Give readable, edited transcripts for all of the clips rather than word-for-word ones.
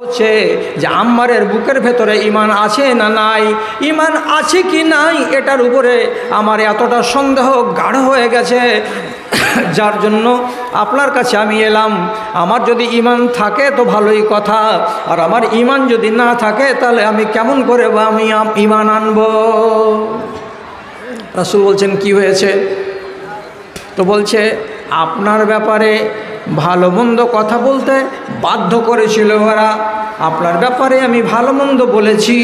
হচ্ছে যে আম্মারের বুকের ভেতরে ঈমান আছে না নাই, ঈমান আছে কি নাই এটার উপরে আমার এতটা সন্দেহ গাঢ় হয়ে গেছে, যার জন্য আপনার কাছে আমি এলাম। আমার যদি ঈমান থাকে তো ভালোই কথা, আর আমার ঈমান যদি না থাকে তাহলে আমি কেমন করে বা আমি ঈমান আনব। রাসূল বলছেন কি হয়েছে? তো বলছে আপনার ব্যাপারে ভালো মন্দ কথা বলতে বাধ্য করেছিল ওরা, আপনার ব্যাপারে আমি ভালো মন্দ বলেছি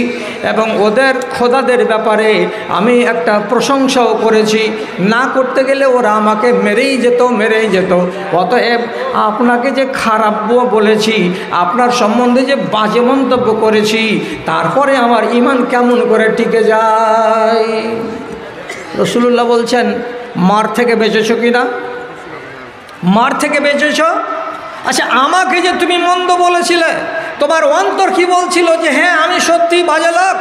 এবং ওদের খোদাদের ব্যাপারে আমি একটা প্রশংসাও করেছি, না করতে গেলে ওরা আমাকে মেরেই যেত। অতএব আপনাকে যে খারাপ বলেছি, আপনার সম্বন্ধে যে বাজে মন্তব্য করেছি, তারপরে আমার ঈমান কেমন করে টিকে যায়। রাসূলুল্লাহ বলছেন মার থেকে বেঁচেছো কিনা? মার থেকে বেঁচেছো? আচ্ছা, আমাকে যে তুমি মন্দ বলেছিলে, তোমার অন্তর কি বলছিল যে হ্যাঁ আমি সত্যি বাজে লোক?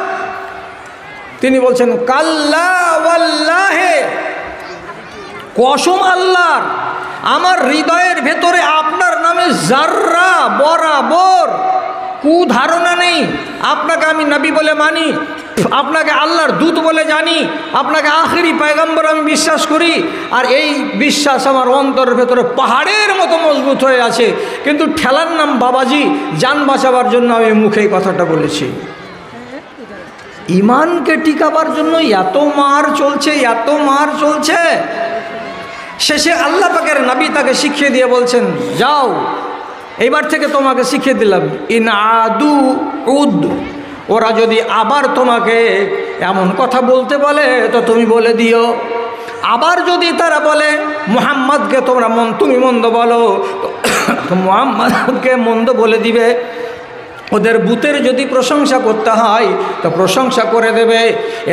তিনি বলছেন কাল্লা ওয়াল্লাহে, কসম আল্লাহর, আমার হৃদয়ের ভেতরে আপনার নামে জাররা বরাবর কুধারণা নেই। আপনাকে আমি নবী বলে মানি, আপনাকে আল্লাহর দূত বলে জানি, আপনাকে আখেরি পয়গম্বর আমি বিশ্বাস করি, আর এই বিশ্বাস আমার অন্তরের ভেতরে পাহাড়ের মতো মজবুত হয়ে আছে, কিন্তু ঠেলার নাম বাবাজি, জান বাঁচাবার জন্য আমি মুখে এই কথাটা বলেছি। ঈমানকে টিকাবার জন্য এত মার চলছে, শেষে আল্লাহ পাকের নবী তাকে শিখিয়ে দিয়ে বলছেন যাও, এইবার থেকে তোমাকে শিখিয়ে দিলাম, ইন আদু উদ, ওরা যদি আবার তোমাকে এমন কথা বলতে বলে তো তুমি বলে দিও। আবার যদি তারা বলে মুহাম্মদকে তুমি মন্দ বলো, তো মুহাম্মদকে মন্দ বলে দিবে। ওদের বুতের যদি প্রশংসা করতে হয় তো প্রশংসা করে দেবে,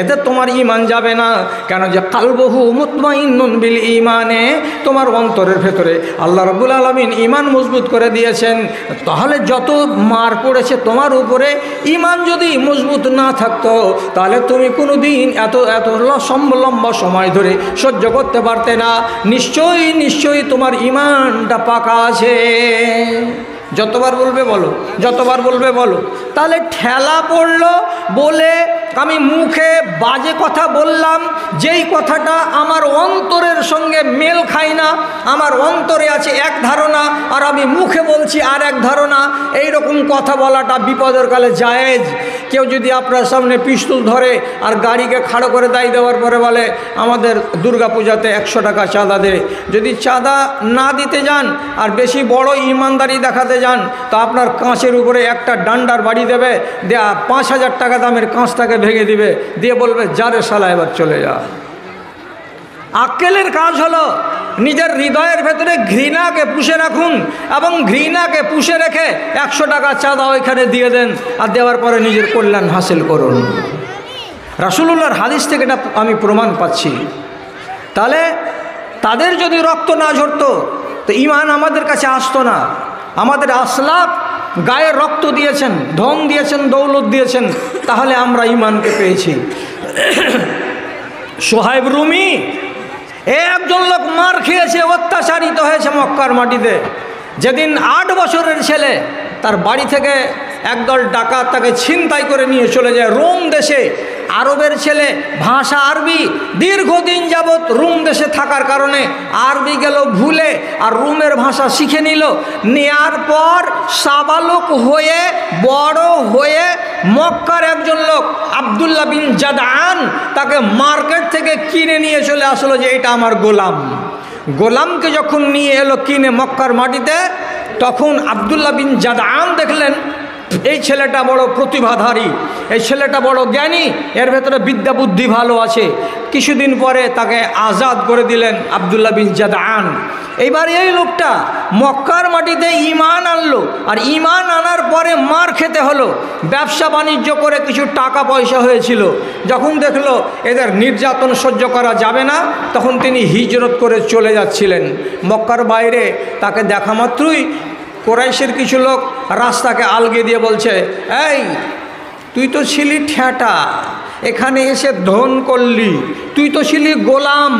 এতে তোমার ঈমান যাবে না। কেন যে কালবহু মুতমাইন্নুন বিল ঈমানে, তোমার অন্তরের ভেতরে আল্লাহ রাব্বুল আলামিন ঈমান মজবুত করে দিয়েছেন। তাহলে যত মার পড়েছে তোমার উপরে, ঈমান যদি মজবুত না থাকতো তাহলে তুমি কোনো দিন এত লম্বা সময় ধরে সহ্য করতে পারতে না। নিশ্চয়ই তোমার ঈমানটা পাকা আছে। যতবার বলবে বলো। তাহলে ঠেলা পড়লো বলে আমি মুখে বাজে কথা বললাম, যেই কথাটা আমার অন্তরের সঙ্গে মেল খায় না, আমার অন্তরে আছে এক ধারণা আর আমি মুখে বলছি আর এক ধারণা, এই রকম কথা বলাটা বিপদের কালে জায়েজ। কেউ যদি আপনার সামনে পিস্তল ধরে আর গাড়িকে খাড়ো করে দায় দেওয়ার পরে বলে আমাদের দুর্গা পূজাতে 100 টাকা চাঁদা দে, যদি চাঁদা না দিতে যান আর বেশি বড় ইমানদারি দেখাতে যান তো আপনার কাঁচের উপরে একটা ডান্ডার বাড়ি দেবে, দেয়া 5000 টাকা দামের কাঁচটাকে ভেঙে দিবে, দিয়ে বলবে যারে শালা এবার চলে যা। আক্কেলের কাজ হলো নিজের হৃদয়ের ভেতরে ঘৃণাকে পুষে রাখুন এবং ঘৃণাকে পুষে রেখে 100 টাকা চাঁদা ওইখানে দিয়ে দেন, আর দেওয়ার পরে নিজের কল্যাণ হাসিল করুন। রাসূলুল্লাহর হাদিস থেকে এটা আমি প্রমাণ পাচ্ছি। তাহলে তাদের যদি রক্ত না ঝরতো তো ঈমান আমাদের কাছে আসতো না। আমাদের আসলাফ গায়ে রক্ত দিয়েছেন, ধন দিয়েছেন, দৌলত দিয়েছেন, তাহলে আমরা ঈমানকে পেয়েছি। সোহাইব রুমি একজন লোক মার খেয়েছে, অত্যাচারিত হয়েছে মক্কার মাটিতে। যেদিন 8 বছরের ছেলে তার বাড়ি থেকে একদল ডাকাত তাকে ছিনতাই করে নিয়ে চলে যায় রোম দেশে। আরবের ছেলে, ভাষা আরবি, দীর্ঘদিন যাবৎ রোম দেশে থাকার কারণে আরবি গেল ভুলে আর রোমের ভাষা শিখে নিল। নেয়ার পর সাবালক হয়ে বড় হয়ে মক্কার একজন লোক আব্দুল্লাহ বিন জাদআন তাকে মার্কেট থেকে কিনে নিয়ে চলে আসলো যে এটা আমার গোলামকে যখন নিয়ে এলো কিনে মক্কার মাটিতে, তখন আব্দুল্লাহ বিন জাদআন দেখলেন এই ছেলেটা বড় প্রতিভাধারী, এই ছেলেটা বড় জ্ঞানী, এর ভেতরে বিদ্যা বুদ্ধি ভালো আছে। কিছুদিন পরে তাকে আজাদ করে দিলেন আব্দুল্লাহ বিন জাদআন। এইবার এই লোকটা মক্কার মাটিতে ঈমান আনলো, আর ঈমান আনার পরে মার খেতে হলো। ব্যবসা বাণিজ্য করে কিছু টাকা পয়সা হয়েছিল, যখন দেখলো এদের নির্যাতন সহ্য করা যাবে না তখন তিনি হিজরত করে চলে যাচ্ছিলেন মক্কার বাইরে। তাকে দেখা মাত্রই কোরাইশের কিছু লোক রাস্তাকে আলগে দিয়ে বলছে, এই তুই তো ছিলি ঠেটা, এখানে এসে ধন করলি, তুই তো ছিলি গোলাম,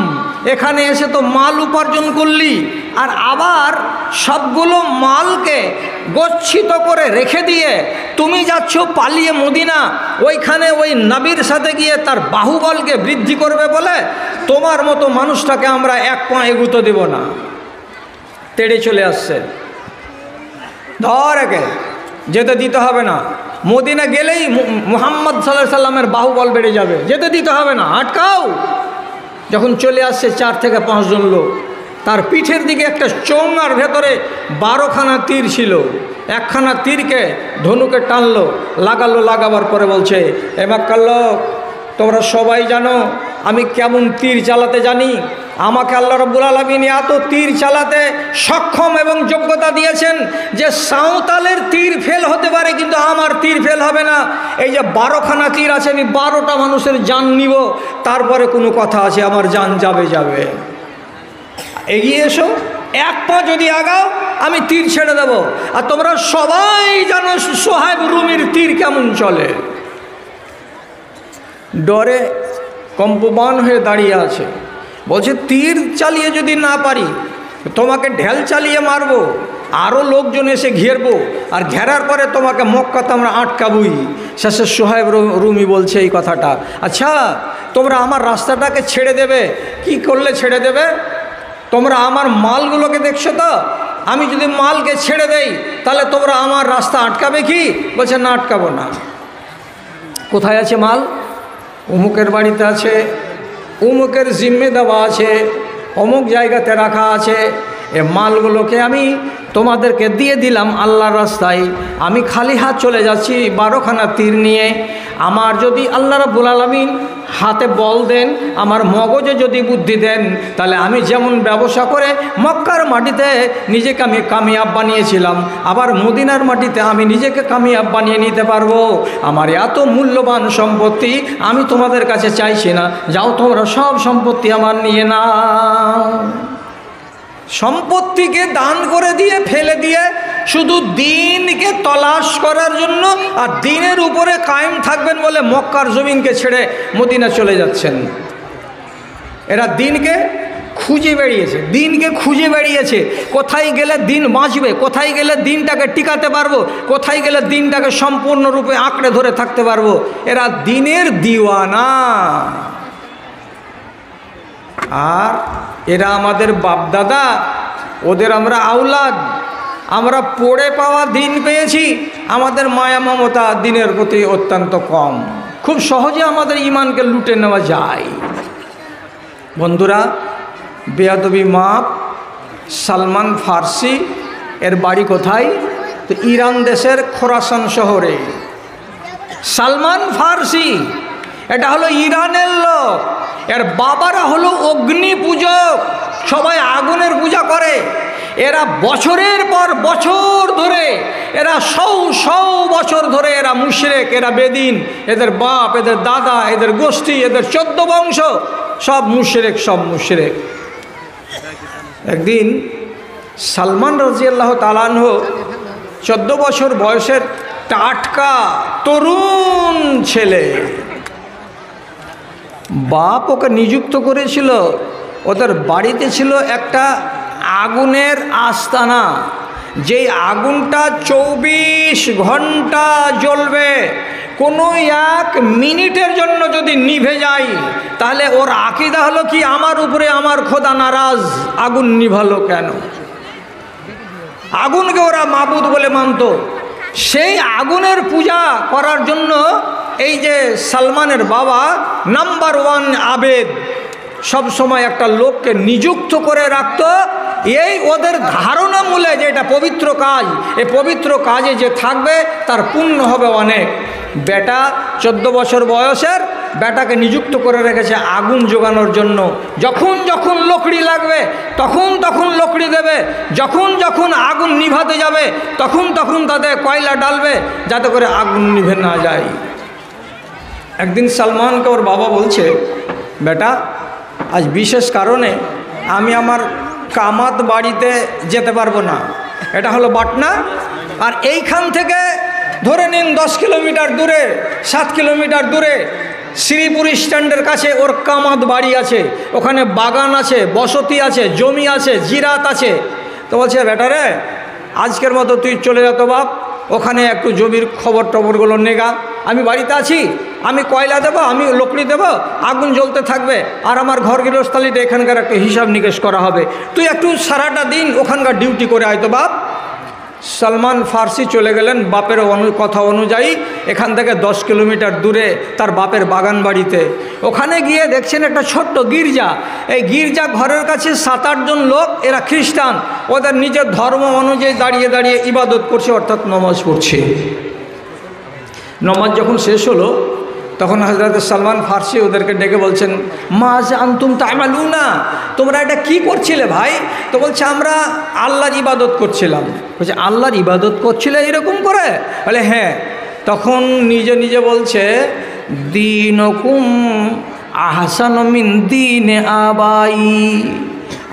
এখানে এসে তো মাল উপার্জন করলি, আর আবার সবগুলো মালকে গচ্ছিত করে রেখে দিয়ে তুমি যাচ্ছ পালিয়ে মদিনা, ওইখানে ওই নবীর সাথে গিয়ে তার বাহুবলকে বৃদ্ধি করবে বলে তোমার মতো মানুষটাকে আমরা এক পা এগুতে দেব না। তেড়ে চলে আসছে, ধর একে, যেতে দিতে হবে না। মদিনা গেলেই মুহাম্মদ সাল্লাল্লাহু আলাইহি সাল্লামের বাহুবল বেড়ে যাবে, যেতে দিতে হবে না, আটকাও। যখন চলে আসছে 4 থেকে 5 জন লোক, তার পিঠের দিকে একটা চোঙার ভেতরে 12খানা তীর ছিল। একখানা তীরকে ধনুকে টানলো, লাগালো, লাগাবার পরে বলছে, এ মক্কার লোক, তোমরা সবাই জানো আমি কেমন তীর চালাতে জানি। আমাকে আল্লাহ রাব্বুল আলামিন এত তীর চালাতে সক্ষম এবং যোগ্যতা দিয়েছেন যে সাঁওতালের তীর ফেল হতে পারে, কিন্তু আমার তীর ফেল হবে না। এই যে 12খানা তীর আছে, আমি 12টা মানুষের জান নিব, তারপরে কোনো কথা আছে আমার জান যাবে যাবে। এগিয়ে এসো, এক পা যদি আগাও আমি তীর ছেড়ে দেব। আর তোমরা সবাই জানো সোহাইব রুমির তীর কেমন চলে। ডরে কম্পমান হয়ে দাঁড়িয়ে আছে, বলছে তীর চালিয়ে যদি না পারি তোমাকে ঢেল চালিয়ে মারবো, আরও লোকজন এসে ঘেরবো, আর ঘেরার পরে তোমাকে মক্কাতে আমরা আটকাবই। শেষে সোহাইব রুমি বলছে এই কথাটা, আচ্ছা তোমরা আমার রাস্তাটাকে ছেড়ে দেবে, কি করলে ছেড়ে দেবে? তোমরা আমার মালগুলোকে দেখছো তো, আমি যদি মালকে ছেড়ে দেই তাহলে তোমরা আমার রাস্তা আটকাবে কি? বলছে না, আটকাবো না। কোথায় আছে মাল? অমুকের বাড়িতে আছে, অমুকের জিম্মে দেওয়া আছে, অমুক জায়গাতে রাখা আছে। এ মালগুলোকে আমি তোমাদেরকে দিয়ে দিলাম আল্লাহর রাস্তায়, আমি খালি হাত চলে যাচ্ছি 12খানা তীর নিয়ে। আমার যদি আল্লাহ রাব্বুল আলামিন হাতে বল দেন, আমার মগজে যদি বুদ্ধি দেন, তাহলে আমি যেমন ব্যবসা করে মক্কার মাটিতে নিজেকে আমি কামিয়াব বানিয়েছিলাম, আবার মদিনার মাটিতে আমি নিজেকে কামিয়াব বানিয়ে নিতে পারবো। আমার এত মূল্যবান সম্পত্তি আমি তোমাদের কাছে চাইছি না, যাও তোমরা সব সম্পত্তি আমার নিয়ে নাও। সম্পত্তিকে দান করে দিয়ে ফেলে দিয়ে শুধু দিনকে তলাশ করার জন্য আর দিনের উপরে কায়েম থাকবেন বলে মক্কার জমিনকে ছেড়ে মদিনা চলে যাচ্ছেন। এরা দিনকে খুঁজে বেরিয়েছে, দিনকে খুঁজে বেরিয়েছে, কোথায় গেলে দিন বাঁচবে, কোথায় গেলে দিনটাকে টিকাতে পারবো, কোথায় গেলে দিনটাকে সম্পূর্ণরূপে আঁকড়ে ধরে থাকতে পারবো। এরা দিনের দিওয়ানা। আর এরা আমাদের বাপদাদা, ওদের আমরা আওলাদ, আমরা পড়ে পাওয়া দিন পেয়েছি, আমাদের মায়া মমতা দিনের প্রতি অত্যন্ত কম, খুব সহজে আমাদের ইমানকে লুটে নেওয়া যায়। বন্ধুরা, বেয়াদবি মাপ। সালমান ফার্সি এর বাড়ি কোথায়? তো ইরান দেশের খোরাসান শহরে। সালমান ফার্সি এটা হলো ইরানের লোক, এর বাবারা হলো অগ্নি পূজক, সবাই আগুনের পূজা করে। এরা বছরের পর বছর ধরে, এরা শৌ বছর ধরে এরা মুশরিক, এরা বেদিন, এদের বাপ, এদের দাদা, এদের গোষ্ঠী, এদের 14 বংশ সব মুশরিক, সব মুশরিক। একদিন সালমান রাদিয়াল্লাহু তাআলা আনহু 14 বছর বয়সের টাটকা তরুণ ছেলে, বাপ ওকে নিযুক্ত করেছিল, ওদের বাড়িতে ছিল একটা আগুনের আস্তানা, যেই আগুনটা 24 ঘন্টা জ্বলবে। কোনো 1 মিনিটের জন্য যদি নিভে যায় তাহলে ওর আকীদা হলো কি, আমার উপরে আমার খোদা নারাজ, আগুন নিভালো কেন? আগুনকে ওরা মাবুদ বলে মানত। সেই আগুনের পূজা করার জন্য এই যে সালমানের বাবা নাম্বার 1 আবেদ সব সময় একটা লোককে নিযুক্ত করে রাখত। এই ওদের ধারণা মূলে যে এটা পবিত্র কাজ, এই পবিত্র কাজে যে থাকবে তার পুণ্য হবে অনেক। বেটা 14 বছর বয়সের বেটাকে নিযুক্ত করে রেখেছে আগুন জোগানোর জন্য। যখন যখন লকড়ি লাগবে তখন তখন লকড়ি দেবে, যখন যখন আগুন নিভাতে যাবে তখন তখন তাদের কয়লা ডালবে, যাতে করে আগুন নিভে না যায়। একদিন সালমানকে ওর বাবা বলছে, বেটা আজ বিশেষ কারণে আমি আমার কামাত বাড়িতে যেতে পারবো না, এটা হলো পাটনা, আর এইখান থেকে ধরে নিন 10 কিলোমিটার দূরে, 7 কিলোমিটার দূরে শ্রীপুর স্ট্যান্ডের কাছে ওর কামাত বাড়ি আছে, ওখানে বাগান আছে, বসতি আছে, জমি আছে, জিরাত আছে। তো বলছে বেটা রে, আজকের মতো তুই চলে যা তো বাপ, ওখানে একটু জমির খবর টবরগুলো নেগা, আমি বাড়িতে আছি, আমি কয়লা দেবো, আমি লকড়ি দেবো, আগুন জ্বলতে থাকবে, আর আমার ঘর গৃহস্থালিটা এখানকার একটা হিসাব নিকেশ করা হবে, তুই একটু সারাটা দিন ওখানকার ডিউটি করে আয় তো বাপ। সলমান ফার্সি চলে গেলেন বাপের কথা অনুযায়ী এখান থেকে 10 কিলোমিটার দূরে তার বাপের বাগান বাড়িতে। ওখানে গিয়ে দেখছেন একটা ছোট্ট গির্জা, এই গির্জা ঘরের কাছে 7-8 জন লোক, এরা খ্রিস্টান, ওদের নিজের ধর্ম অনুযায়ী দাঁড়িয়ে দাঁড়িয়ে ইবাদত করছে, অর্থাৎ নমাজ পড়ছে। নমাজ যখন শেষ হলো তখন হযরত সলমান ফার্সি ওদেরকে ডেকে বলছেন, মাজ আনতুম তা'মালুনা, তোমরা এটা কি করছিলে ভাই? তো বলছে আমরা আল্লাহর ইবাদত করছিলাম। বলছে আল্লাহর ইবাদত করছিলে এরকম করে? বলে হ্যাঁ। তখন নিজে নিজে বলছে, দীনুকুম আহসানু মিন দীনে আবাই,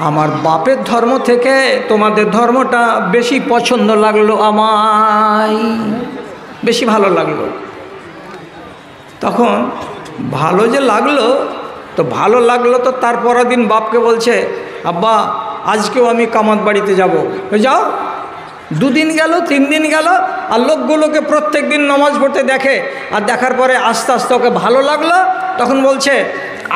আমার বাপের ধর্ম থেকে তোমাদের ধর্মটা বেশি পছন্দ লাগলো, আমায় বেশি ভালো লাগলো। তখন ভালো যে লাগলো, তো ভালো লাগলো তো তারপরের দিন বাপকে বলছে, আব্বা আজকেও আমি কামাত বাড়িতে যাব। যাও। 2 দিন গেল, 3 দিন গেল, আর লোকগুলোকে প্রত্যেক দিন নামাজ পড়তে দেখে, আর দেখার পরে আস্তে আস্তে ওকে ভালো লাগলো। তখন বলছে,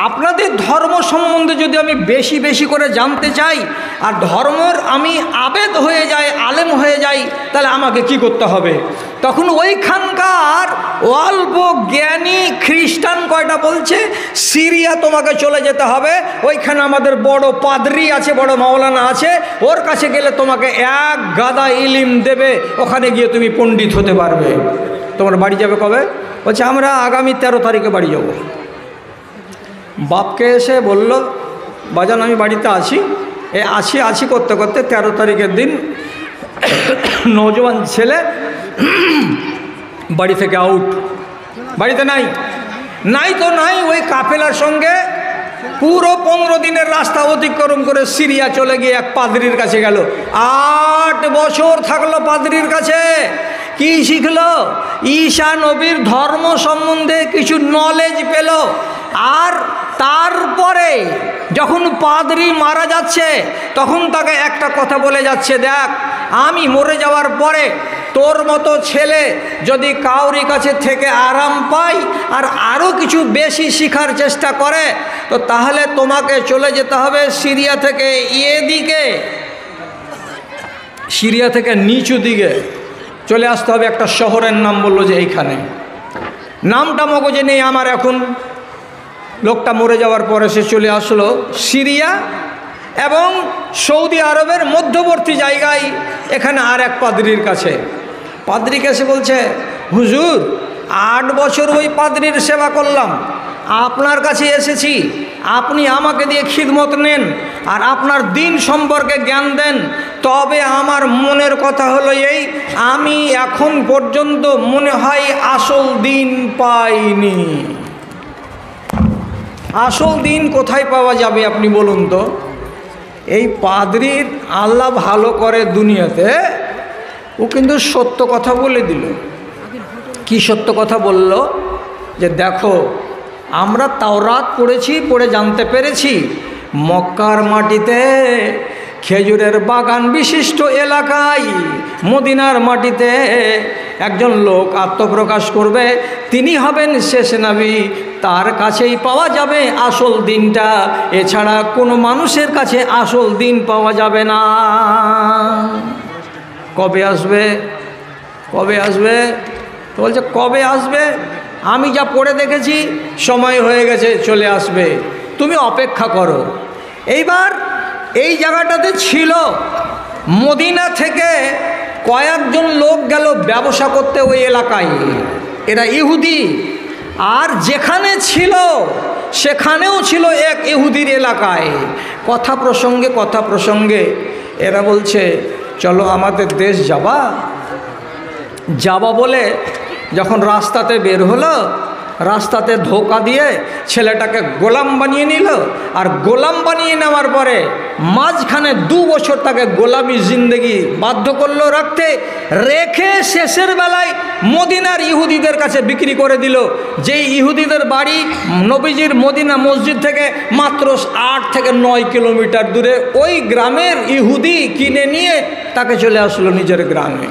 আপনাদের ধর্ম সম্বন্ধে যদি আমি বেশি বেশি করে জানতে চাই আর ধর্মের আমি আবেদ হয়ে যাই, আলেম হয়ে যাই, তাহলে আমাকে কি করতে হবে? তখন ওইখানকার অল্প জ্ঞানী খ্রিস্টান কয়টা বলছে, সিরিয়া তোমাকে চলে যেতে হবে, ওইখানে আমাদের বড় পাদ্রী আছে, বড় মাওলানা আছে, ওর কাছে গেলে তোমাকে 1 গাদা ইলিম দেবে, ওখানে গিয়ে তুমি পণ্ডিত হতে পারবে। তোমার বাড়ি যাবে কবে? বলছে আমরা আগামী 13 তারিখে বাড়ি যাব। বাপকে এসে বলল, বাজান আমি বাড়িতে আছি, আছি করতে করতে 13 তারিখের দিন নওজোয়ান ছেলে বাড়ি থেকে আউট, বাড়িতে নাই তো নাই। ওই কাফেলার সঙ্গে পুরো 15 দিনের রাস্তা অতিক্রম করে সিরিয়া চলে গিয়ে এক পাদ্রীর কাছে গেল। 8 বছর থাকলো পাদ্রীর কাছে। কি শিখলো? ঈসা নবীর ধর্ম সম্বন্ধে কিছু নলেজ পেল। আর তারপরে যখন পাদ্রী মারা যাচ্ছে তখন তাকে একটা কথা বলে যাচ্ছে, দেখ আমি মরে যাওয়ার পরে তোর মতো ছেলে যদি কাউরি কাছে থেকে আরাম পায় আর আরও কিছু বেশি শিখার চেষ্টা করে, তো তাহলে তোমাকে চলে যেতে হবে সিরিয়া থেকে এদিকে, সিরিয়া থেকে নিচু দিকে চলে আসতে হবে। একটা শহরের নাম বললো যে এইখানে, নামটা মগজে নেই আমার এখন। লোকটা মরে যাওয়ার পরে সে চলে আসলো সিরিয়া এবং সৌদি আরবের মধ্যবর্তী জায়গায়, এখানে আর এক পাদ্রীর কাছে। পাদ্রীকে এসে বলছে, হুজুর 8 বছর ওই পাদ্রীর সেবা করলাম, আপনার কাছে এসেছি, আপনি আমাকে দিয়ে খিদমত নেন আর আপনার দিন সম্পর্কে জ্ঞান দেন। তবে আমার মনের কথা হলো এই, আমি এখন পর্যন্ত মনে হয় আসল দিন পাইনি। আসল দিন কোথায় পাওয়া যাবে আপনি বলুন তো? এই পাদ্রীর আল্লাহ ভালো করে দুনিয়াতে, ও কিন্তু সত্য কথা বলে দিল। কি সত্য কথা বলল? যে দেখো আমরা তাওরাত পড়েছি, পড়ে জানতে পেরেছি মক্কার মাটিতে খেজুরের বাগান বিশিষ্ট এলাকায় মদিনার মাটিতে একজন লোক আত্মপ্রকাশ করবে, তিনি হবেন শেষ নবী, তার কাছেই পাওয়া যাবে আসল দিনটা, এছাড়া কোনো মানুষের কাছে আসল দিন পাওয়া যাবে না। কবে আসবে? কবে আসবে? তো বলছে কবে আসবে? আমি যা পড়ে দেখেছি সময় হয়ে গেছে, চলে আসবে, তুমি অপেক্ষা করো। এইবার এই জায়গাটাতে ছিল, মদিনা থেকে কয়েকজন লোক গেল ব্যবসা করতে ওই এলাকায়, এরা ইহুদি। আর যেখানে ছিল সেখানেও ছিল এক ইহুদির এলাকায়। কথা প্রসঙ্গে এরা বলছে চলো আমাদের দেশ যাবা বলে যখন রাস্তাতে বের হলো, রাস্তাতে ধোকা দিয়ে ছেলেটাকে গোলাম বানিয়ে নিল। আর গোলাম বানিয়ে নেওয়ার পরে মাঝখানে 2 বছর তাকে গোলামি জিন্দেগি বাধ্য করলো রাখতে, রেখে শেষের বেলায় মদিনার ইহুদিদের কাছে বিক্রি করে দিল। যেই ইহুদিদের বাড়ি নবীজির মদিনা মসজিদ থেকে মাত্র 8 থেকে 9 কিলোমিটার দূরে, ওই গ্রামের ইহুদি কিনে নিয়ে তাকে চলে আসলো নিজের গ্রামে।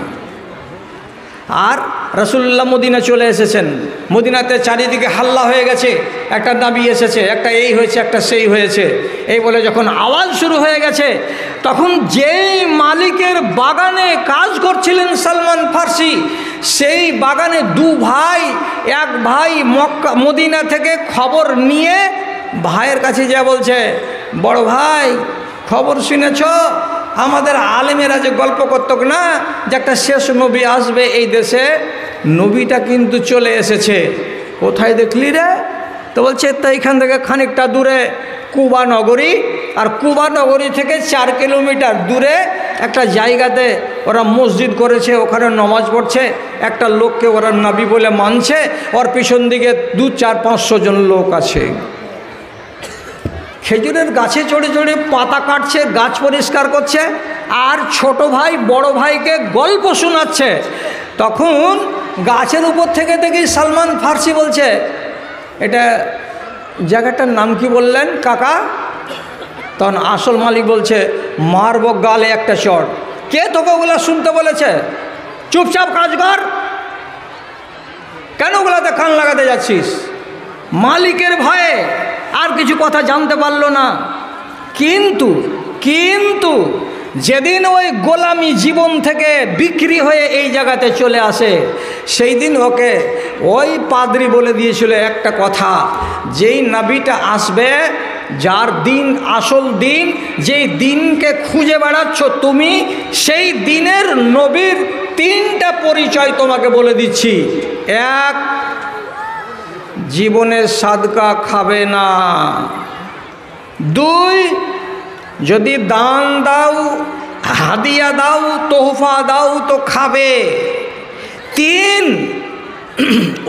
আর রাসূলুল্লাহ মদিনা চলে এসেছেন। মদিনাতে চারিদিকে হাল্লা হয়ে গেছে, একটা নবী এসেছে, একটা এই হয়েছে, একটা সেই হয়েছে। এই বলে যখন আওয়াজ শুরু হয়ে গেছে, তখন যেই মালিকের বাগানে কাজ করছিলেন সালমান ফার্সি, সেই বাগানে 2 ভাই, এক ভাই মদিনা থেকে খবর নিয়ে ভাইয়ের কাছে যা বলছে, বড় ভাই খবর শুনেছ? আমাদের আলেমেরা যে গল্প করত না যে একটা শেষ নবী আসবে এই দেশে, নবীটা কিন্তু চলে এসেছে। কোথায় দেখলি রে? তো বলছে তো এইখান থেকে খানিকটা দূরে কুবা নগরী, আর কুবা নগরী থেকে 4 কিলোমিটার দূরে একটা জায়গাতে ওরা মসজিদ করেছে, ওখানে নামাজ পড়ছে। একটা লোককে ওরা নবী বলে মানছে, ওর পিছন দিকে 2, 4, 500 জন লোক আছে। খেজুরের গাছে চড়ে চড়ে পাতা কাটছে, গাছ পরিষ্কার করছে, আর ছোট ভাই বড় ভাইকে গল্প শোনাচ্ছে। তখন গাছের উপর থেকে দেখি সালমান ফার্সি বলছে, এটা জায়গাটার নাম কি বললেন কাকা? তখন আসল মালিক বলছে, মারব গালে একটা চড়। কে তোকে ওগুলো শুনতে বলেছে? চুপচাপ কাজ কর, কেন ওগুলাতে কান লাগাতে যাচ্ছিস? মালিকের ভয়ে আর কিছু কথা জানতে পারলো না। কিন্তু যেদিন ওই গোলামি জীবন থেকে বিক্রি হয়ে এই জায়গাতে চলে আসে, সেই দিন ওকে ওই পাদ্রী বলে দিয়েছিল একটা কথা, যেই নবীটা আসবে, যার দিন আসল দিন, যেই দিনকে খুঁজে বেড়াচ্ছ তুমি, সেই দিনের নবীর 3টা পরিচয় তোমাকে বলে দিচ্ছি। 1, জীবনের সাদকা খাবে না। 2, যদি দান দাও, হাদিয়া দাও, তোহফা দাও তো খাবে। 3,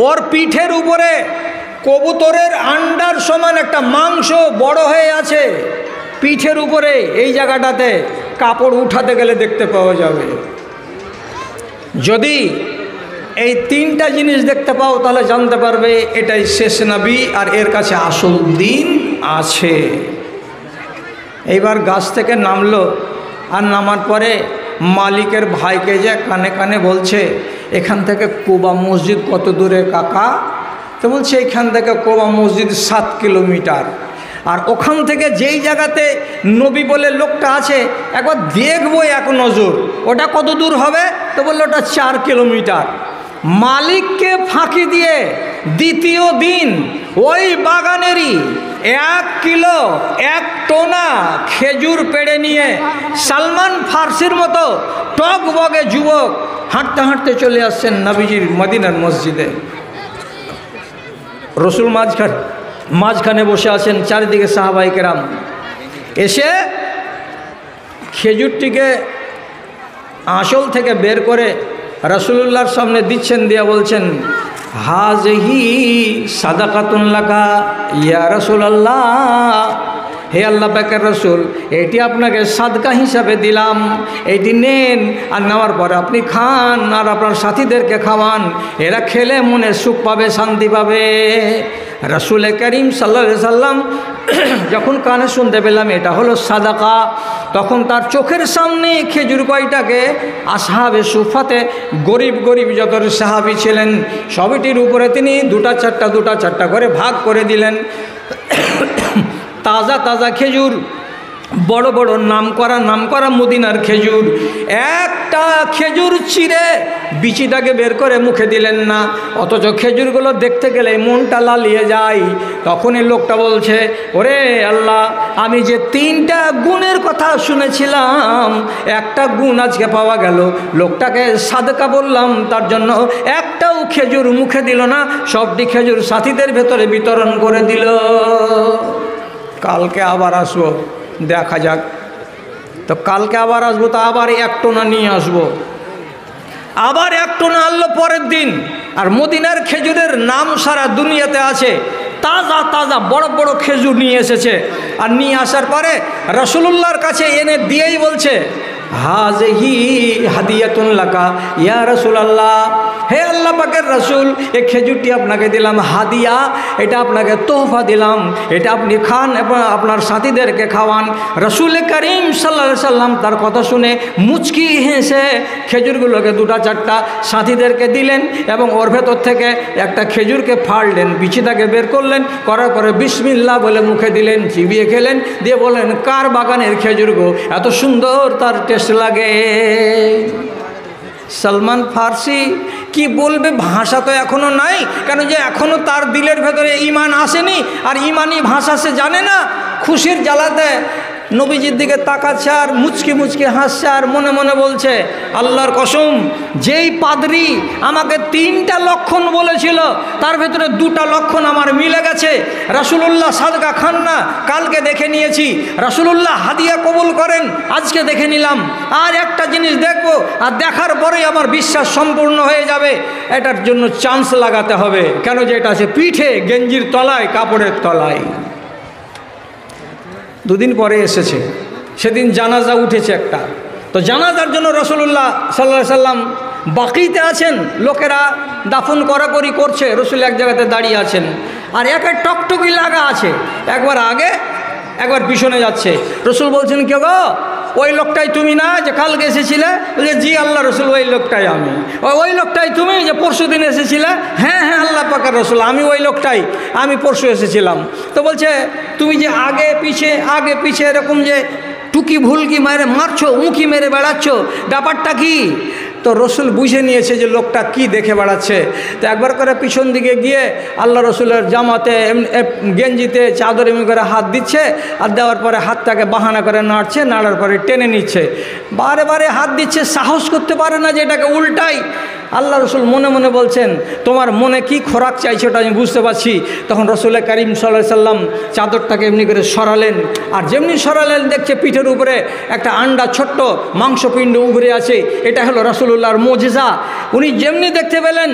ওর পিঠের উপরে কবুতরের আন্ডার সমান একটা মাংস বড় হয়ে আছে পিঠের উপরে, এই জায়গাটাতে কাপড় উঠাতে গেলে দেখতে পাওয়া যাবে। যদি এই 3টা জিনিস দেখতে পাও তাহলে জানতে পারবে এটাই শেষ নবী আর এর কাছে আসল দিন আছে। এইবার গাছ থেকে নামলো, আর নামার পরে মালিকের ভাইকে যে কানে কানে বলছে, এখান থেকে কুবা মসজিদ কত দূরে কাকা? তো বলছে এখান থেকে কুবা মসজিদ 7 কিলোমিটার। আর ওখান থেকে যেই জায়গাতে নবী বলে লোকটা আছে, একবার দেখবো এক নজর, ওটা কত দূর হবে? তো বললো ওটা 4 কিলোমিটার। মালিককে ফাঁকি দিয়ে দ্বিতীয় দিন ওই বাগানেরই 1 কিলো 1 টোনা খেজুর পেড়ে নিয়ে সালমান ফার্সির মতো টকবগে যুবক হাঁটতে হাঁটতে চলে আসছেন নবীজির মদিনার মসজিদে। রসুল মাঝখানে বসে আছেন, চারিদিকে সাহাবায়ে কেরাম এসে খেজুরটিকে আঁচল থেকে বের করে রাসূলুল্লাহর সামনে দিচ্ছেন, দিয়া বলছেন, হাযিহি সাদাকাতুন লাকা ইয়া রাসূলুল্লাহ, হে আল্লাহ পাকের রসুল, এটি আপনাকে সাদকা হিসাবে দিলাম, এটি নেন, আর নেওয়ার পরে আপনি খান আর আপনার সাথীদেরকে খাওয়ান, এরা খেলে মনে সুখ পাবে, শান্তি পাবে। রাসূল করিম সাল্লাল্লাহু আলাইহি সাল্লাম যখন কানে শুনতে পেলাম এটা হলো সাদাকা, তখন তার চোখের সামনে খেজুর কয়টাকে আসহাবে সুফাতে গরিব যত সাহাবী ছিলেন সবটির উপরে তিনি 2টা 4টা করে ভাগ করে দিলেন। তাজা তাজা খেজুর, বড় বড় নামকরা মদিনার খেজুর। একটা খেজুর চিরে বিচিটাকে বের করে মুখে দিলেন না, অথচ খেজুরগুলো দেখতে গেলে মনটা লালিয়ে যায়। তখনই লোকটা বলছে, ওরে আল্লাহ, আমি যে 3টা গুণের কথা শুনেছিলাম, একটা গুণ আজকে পাওয়া গেল। লোকটাকে সাদকা বললাম, তার জন্য একটাও খেজুর মুখে দিল না, সবটি খেজুর সাথীদের ভেতরে বিতরণ করে দিল। কালকে আবার আসবো, দেখা যাক। তো কালকে আবার আসবো, তো আবার 1 টোনা নিয়ে আসবো। আবার একটু না আনলো পরের দিন। আর মদিনার খেজুরের নাম সারা দুনিয়াতে আছে। তাজা তাজা বড় বড় খেজুর নিয়ে এসেছে। আর নিয়ে আসার পরে রাসূলুল্লাহর কাছে এনে দিয়েই বলছে, হাযিহি হাদিয়াতুন লাকা ইয়া রাসূলুল্লাহ, হে আল্লাহ পাকের রাসূল, এই খেজুরটি আপনাকে দিলাম হাদিয়া, এটা আপনাকে তোহফা দিলাম, এটা আপনি খান এবং আপনার সাথীদেরকে খাওয়ান। রাসূল করিম সাল্লাল্লাহু আলাইহি সাল্লাম তার কথা শুনে মুচকি হেসে খেজুরগুলোকে দুটা চারটা সাথীদেরকে দিলেন এবং ওর ভেতর থেকে একটা খেজুরকে ফাড়লেন, বিচিটাকে বের করলেন, করার পরে বিসমিল্লাহ বলে মুখে দিলেন, চিবিয়ে খেলেন, দিয়ে বলেন, কার বাগানের খেজুর গো, এত সুন্দর তার টেস্ট লাগে। সলমান ফার্সি কি বলবে, ভাষা তো এখনো নাই, কেন যে এখনো তার দিলের ভেতরে ঈমান আসেনি, আর ঈমানি ভাষা সে জানে না। খুশির জ্বালাতে নবীজির দিকে তাকাচ্ছে আর মুচকি মুচকি হাসছে আর মনে মনে বলছে, আল্লাহর কসম, যেই পাদ্রী আমাকে 3টা লক্ষণ বলেছিল তার ভেতরে 2টা লক্ষণ আমার মিলে গেছে। রাসূলুল্লাহ সাদকা খান না, কালকে দেখে নিয়েছি। রাসূলুল্লাহ হাদিয়া কবুল করেন, আজকে দেখে নিলাম। আর একটা জিনিস দেখব, আর দেখার পরেই আমার বিশ্বাস সম্পূর্ণ হয়ে যাবে। এটার জন্য চান্স লাগাতে হবে, কেন যে এটা আছে পিঠে, গেঞ্জির তলায়, কাপড়ের তলায়। 2 দিন পরে এসেছে, সেদিন জানাজা উঠেছে একটা। তো জানাজার জন্য রাসূলুল্লাহ সাল্লাল্লাহু আলাইহি সাল্লাম বাকিতে আছেন, লোকেরা দাফন করাকরি করছে, রাসূল এক জায়গাতে দাঁড়িয়ে আছেন। আর একা টকটকি লাগা আছে, একবার আগে একবার পিছনে যাচ্ছে। রাসূল বলছেন, কে গো, ওই লোকটাই তুমি না যে কালকে এসেছিলে? বলছে, জি আল্লাহ রাসূল, ওই লোকটাই আমি। ওই লোকটাই তুমি যে পরশু দিন এসেছিলে? হ্যাঁ হ্যাঁ আল্লাহ পাকের রাসূল, আমি ওই লোকটাই, আমি পরশু এসেছিলাম। তো বলছে, তুমি যে আগে পিছে এরকম যে টুকি ভুলকি মারছো, উঁকি মেরে বেড়াচ্ছ, ব্যাপারটা কি? তো রসুল বুঝে নিয়েছে যে লোকটা কি দেখে বেড়াচ্ছে। তো একবার করে পিছন দিকে গিয়ে আল্লাহ রসুলের জামাতে, গেঞ্জিতে, চাদর এমনি করে হাত দিচ্ছে, আর দেওয়ার পরে হাতটাকে বাহানা করে নাড়ছে, নাড়ার পরে টেনে নিচ্ছে। বারে বারে হাত দিচ্ছে, সাহস করতে পারে না যে এটাকে উল্টাই। আল্লাহ রসুল মনে মনে বলছেন, তোমার মনে কি খোরাক চাইছে ওটা আমি বুঝতে পারছি। তখন রসুল করিম সাল্লাল্লাহু আলাইহি সাল্লাম চাদরটাকে এমনি করে সরালেন, আর যেমনি সরালেন দেখছে পিঠের উপরে একটা আন্ডা ছোট্ট মাংসপিণ্ড উভরে আছে। এটা হলো রাসূলুল্লাহর মুজিজা। উনি যেমনি দেখতে পেলেন,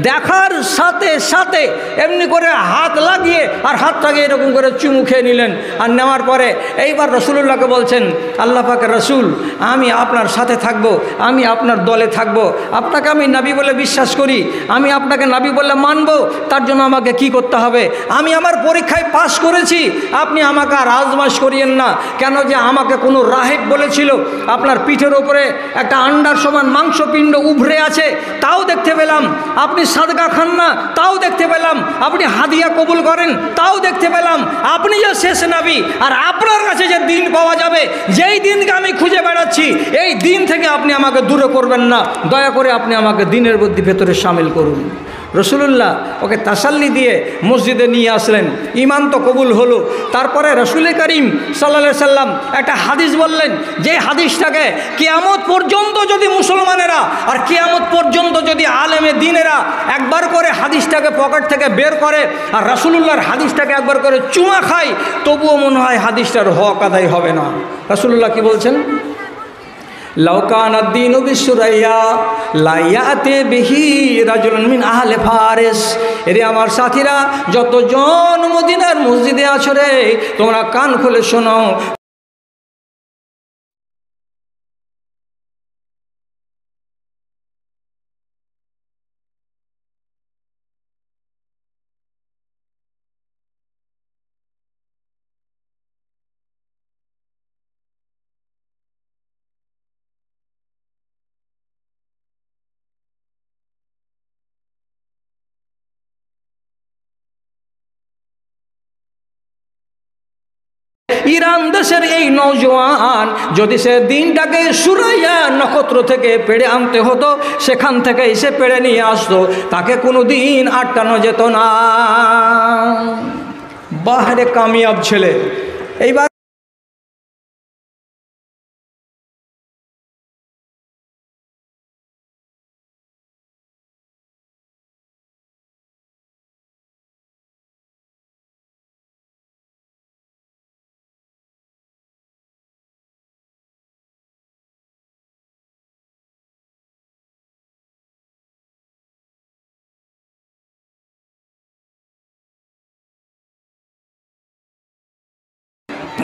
দেখার সাথে সাথে এমনি করে হাত লাগিয়ে আর হাতটাকে এরকম করে চুমু খেয়ে নিলেন। আর নেওয়ার পরে এইবার রাসূলুল্লাহকে বলছেন, আল্লাহ পাকের রাসূল, আমি আপনার সাথে থাকব, আমি আপনার দলে থাকব, আপনাকে আমি নবী বলে বিশ্বাস করি, আমি আপনাকে নবী বলে মানব। তার জন্য আমাকে কি করতে হবে? আমি আমার পরীক্ষায় পাশ করেছি, আপনি আমাকে আর আজমাইশ করিয়েন না। কেন যে আমাকে কোনো রাহেব বলেছিল আপনার পিঠের ওপরে একটা আন্ডার সমান মাংসপিণ্ড উভরে আছে, তাও দেখতে পেলাম। আপনি সাদকা খান না, তাও দেখতে পেলাম। আপনি হাদিয়া কবুল করেন, তাও দেখতে পেলাম। আপনি যে শেষ নবী, আর আপনার কাছে যে দিন পাওয়া যাবে, যেই দিনকে আমি খুঁজে বেড়াচ্ছি, এই দিন থেকে আপনি আমাকে দূরে করবেন না। দয়া করে আপনি আমাকে দিনের মধ্যে ভেতরে সামিল করুন। রসুলুল্লাহ ওকে তাসাল্লি দিয়ে মসজিদে নিয়ে আসলেন। ঈমান তো কবুল হলো। তারপরে রসুল করিম সাল্লাল্লাহু আলাইহি সাল্লাম একটা হাদিস বললেন, যে হাদিসটাকে কিয়ামত পর্যন্ত যদি মুসলমানেরা আর কিয়ামত পর্যন্ত যদি আলেমে দ্বীনেরা একবার করে হাদিসটাকে পকেট থেকে বের করে আর রাসূলুল্লাহর হাদিসটাকে একবার করে চুমা খায়, তবুও মনে হয় হাদিসটার হক আদায় হবে না। রাসূলুল্লাহ কি বলছেন? লাউকানা দ্বীনু বিসুরাইয়া লাইয়াতে বিহি রাজুলুন মিন আহলে ফারিস। এরে আমার সাথীরা, যতজন মদিনার মসজিদে আছো রে, তোমরা কান খুলে শোনো। ইরান দেশের এই নওজোয়ান যদি সে দিনটাকে সুরাইয়া নক্ষত্র থেকে পেড়ে আনতে হতো, সেখান থেকে এসে পেড়ে নিয়ে আসতো, তাকে কোনো দিন আটকানো যেত না। বাহারে কামিয়াব ছেলে। এইবার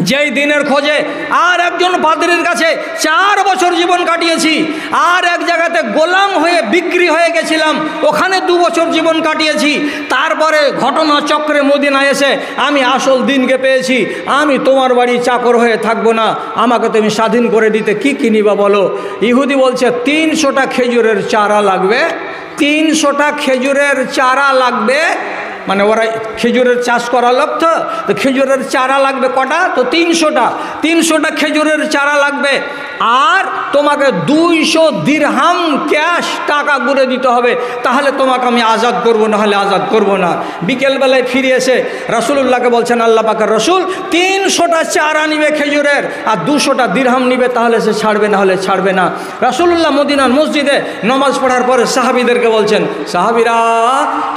যেই দিনের খোঁজে আর একজন পাদ্রীর কাছে 4 বছর জীবন কাটিয়েছি, আর এক জায়গাতে গোলাম হয়ে বিক্রি হয়ে গেছিলাম, ওখানে 2 বছর জীবন কাটিয়েছি। তারপরে ঘটনা চক্রে মদিনায় এসে আমি আসল দিনকে পেয়েছি। আমি তোমার বাড়ি চাকর হয়ে থাকবো না, আমাকে তুমি স্বাধীন করে দিতে কি কিনিবা বলো? ইহুদি বলছে 300টা খেজুরের চারা লাগবে, 300টা খেজুরের চারা লাগবে। মানে ওরা খেজুরের চাষ করা লোক, তো খেজুরের চারা লাগবে কটা? তো 300টা খেজুরের চারা লাগবে। আর তোমাকে 200 দিরহাম ক্যাশ টাকা গুঁড়ে দিতে হবে, তাহলে তোমাকে আমি আজাদ করবো, না হলে আজাদ করবো না। বিকেলবেলায় ফিরে এসে রাসূলুল্লাহকে বলছেন, আল্লাহ পাকের রসুল 300টা চারা নিবে খেজুরের, আর 200টা দিরহাম নিবে, তাহলে সে ছাড়বে, না হলে ছাড়বে না। রাসূলুল্লাহ মদিনার মসজিদে নামাজ পড়ার পরে সাহাবীদেরকে বলছেন, সাহাবীরা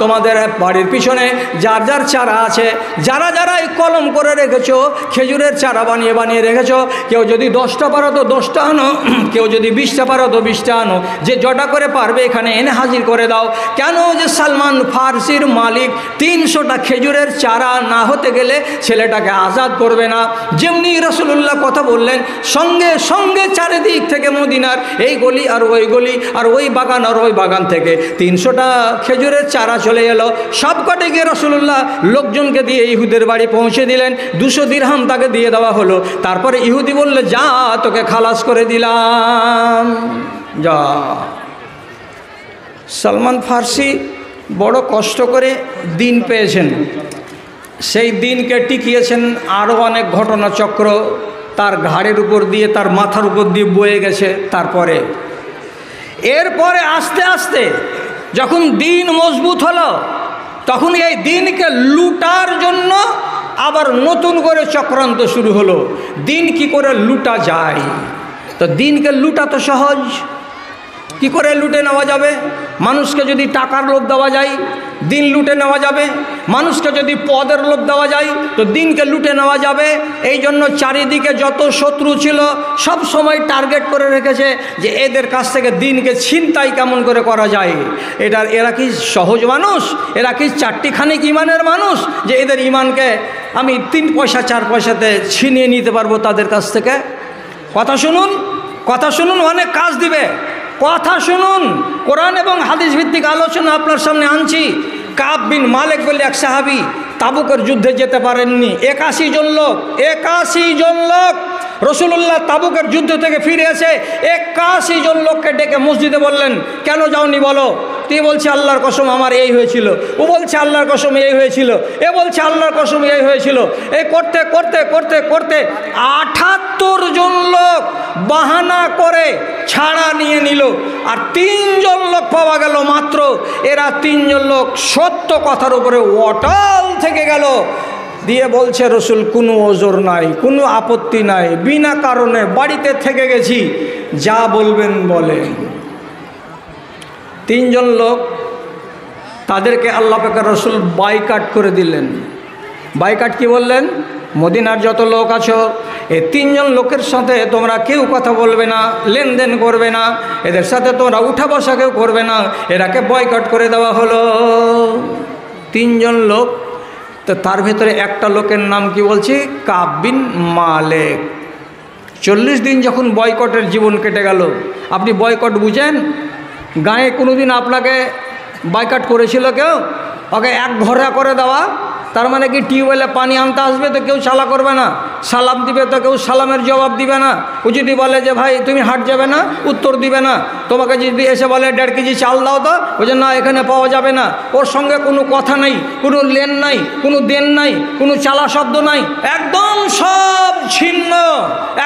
তোমাদের বাড়ির পিছনে যার যার চারা আছে, যারা যারা এই কলম করে রেখেছো, খেজুরের চারা বানিয়ে বানিয়ে রেখেছো, কেউ যদি 10টা পারো তো 10টা আনো, কেউ যদি 20টা পারো তো 20টা আনো, যে জটা করে পারবে এখানে এনে হাজির করে দাও। কেন? যে সালমান ফার্সির মালিক 300টা খেজুরের চারা না হতে গেলে ছেলেটাকে আজাদ করবে না। যেমনি রাসূলুল্লাহ কথা বললেন, সঙ্গে সঙ্গে চারিদিক থেকে মদিনার এই গলি আর ওই গলি আর ওই বাগান আর ওই বাগান থেকে 300টা খেজুরের চারা চলে এলো। সবকটা গিয়ে রাসূলুল্লাহ লোকজনকে দিয়ে ইহুদের বাড়ি পৌঁছে দিলেন। 200 দিরহাম তাকে দিয়ে দেওয়া হলো। তারপরে ইহুদি বললে, যা তোকে খালাস করে দিলাম, যা। সালমান ফার্সি বড় কষ্ট করে দিন পেয়েছেন, সেই দিনকে টিকিয়েছেন। আরও অনেক ঘটনাচক্র তার ঘাড়ের উপর দিয়ে, তার মাথার উপর দিয়ে বয়ে গেছে। এরপরে আস্তে আস্তে যখন দিন মজবুত হলো, তখন এই দিনকে লুটার জন্য আবার নতুন করে চক্রান্ত শুরু হলো। দিন কি করে লুটা যায়? তো দিনকে লুটা তো সহজ। কি করে লুটে নেওয়া যাবে? মানুষকে যদি টাকার লোভ দেওয়া যায়, দিন লুটে নেওয়া যাবে। মানুষকে যদি পদের লোভ দেওয়া যায়, তো দিনকে লুটে নেওয়া যাবে। এই জন্য চারিদিকে যত শত্রু ছিল সব সময় টার্গেট করে রেখেছে যে এদের কাছ থেকে দিনকে ছিনতাই কেমন করে করা যায়। এরা কি সহজ মানুষ? এরা কি চারটিখানিক ইমানের মানুষ যে এদের ইমানকে আমি 3 পয়সা 4 পয়সাতে ছিনিয়ে নিতে পারবো তাদের কাছ থেকে? কথা শুনুন, কথা শুনুন, অনেক কাজ দিবে। কথা শুনুন, কোরআন এবং হাদিস ভিত্তিক আলোচনা আপনার সামনে আনছি। কাব বিন মালিক বলে এক সাহাবী তাবুকের যুদ্ধে যেতে পারেননি। 81 জন লোক রাসূলুল্লাহ তাবুকের যুদ্ধ থেকে ফিরে এসে 81 জন লোককে ডেকে মসজিদে বললেন, কেন যাওনি বলো? তুই বলছে আল্লাহর কসম আমার এই হয়েছিল, ও বলছে আল্লাহর কসম এই হয়েছিল, এ বলছে আল্লাহর কসম এই হয়েছিল। এই করতে করতে করতে করতে 78 জন লোক বাহানা করে ছাড়া নিয়ে নিল, আর 3 জন লোক পাওয়া গেল মাত্র। এরা 3 জন লোক সত্য কথার উপরে অটল থেকে গেল। দিয়ে বলছে, রসুল কোনো ওজর নাই, কোনো আপত্তি নাই, বিনা কারণে বাড়িতে থেকে গেছি, যা বলবেন বলেন। 3 জন লোক, তাদেরকে আল্লাহ পাকের রসুল বাইকাট করে দিলেন। বাইকাট কি বললেন? মদিনার যত লোক আছো, এই 3 জন লোকের সাথে তোমরা কেউ কথা বলবে না, লেনদেন করবে না, এদের সাথে তোমরা উঠা বসা কেউ করবে না। এরাকে বয়কট করে দেওয়া হলো। 3 জন লোক। তো তার ভেতরে একটা লোকের নাম কি বলছি? কাব বিন মালিক। 40 দিন যখন বয়কটের জীবন কেটে গেল। আপনি বয়কট বুঝেন? গায়ে কোনোদিন আপনাকে বয়কট করেছিল কেউ? ওকে এক ঘোড়া করে দেওয়া, তার মানে কি টিউবওয়েলে পানি আনতে আসবে তো কেউ সালা করবে না, সালাম দিবে তো কেউ সালামের জবাব দিবে না। ও যদি বলে যে ভাই তুমি হাট যাবে না, উত্তর দিবে না। তোমাকে যদি এসে বলে 1.5 কেজি চাল দাও, তো বলছে না এখানে পাওয়া যাবে না। ওর সঙ্গে কোনো কথা নাই, কোনো লেন নাই, কোনো দেন নাই, কোনো চালা শব্দ নাই, একদম সব ছিন্ন।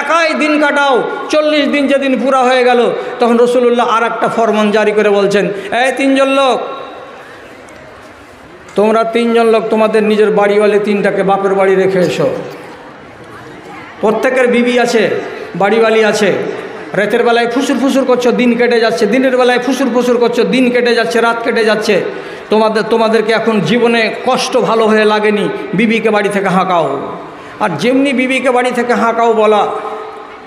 একাই দিন কাটাও। 40 দিন যেদিন পুরা হয়ে গেল, তখন রাসূলুল্লাহ আর একটা ফরমান জারি করে বলছেন, এই 3 জন লোক, তোমরা 3 জন লোক তোমাদের নিজের বাড়িওয়ালে 3টাকে বাপের বাড়ি রেখে এসো। প্রত্যেকের বিবি আছে, বাড়িওয়ালি আছে। রাতের বেলায় ফুসুর ফুসুর করছো, দিন কেটে যাচ্ছে। দিনের বেলায় ফুসুর ফুসুর করছো, দিন কেটে যাচ্ছে, রাত কেটে যাচ্ছে। তোমাদেরকে এখন জীবনে কষ্ট ভালো হয়ে লাগেনি, বিবিকে বাড়ি থেকে হাঁকাও। আর যেমনি বিবিকে বাড়ি থেকে হাঁকাও বলা,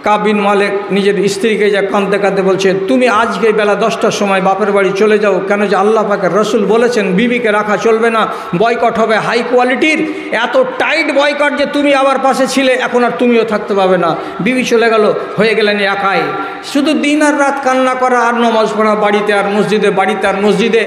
কাব বিন মালিক নিজের স্ত্রীকে যা কাঁদতে কাঁদতে বলছে, তুমি আজকে বেলা 10টার সময় বাপের বাড়ি চলে যাও, কেন যে আল্লাহ পাকের রসুল বলেছেন বিবিকে রাখা চলবে না, বয়কট হবে হাই কোয়ালিটির, এত টাইট বয়কট যে তুমি আবার পাশে ছিলে, এখন আর তুমিও থাকতে পারবে না। বিবি চলে গেল, হয়ে গেলেন একাই, শুধু দিন আর রাত কান্না করা আর নমাজ পড়া, বাড়িতে আর মসজিদে, বাড়িতে আর মসজিদে।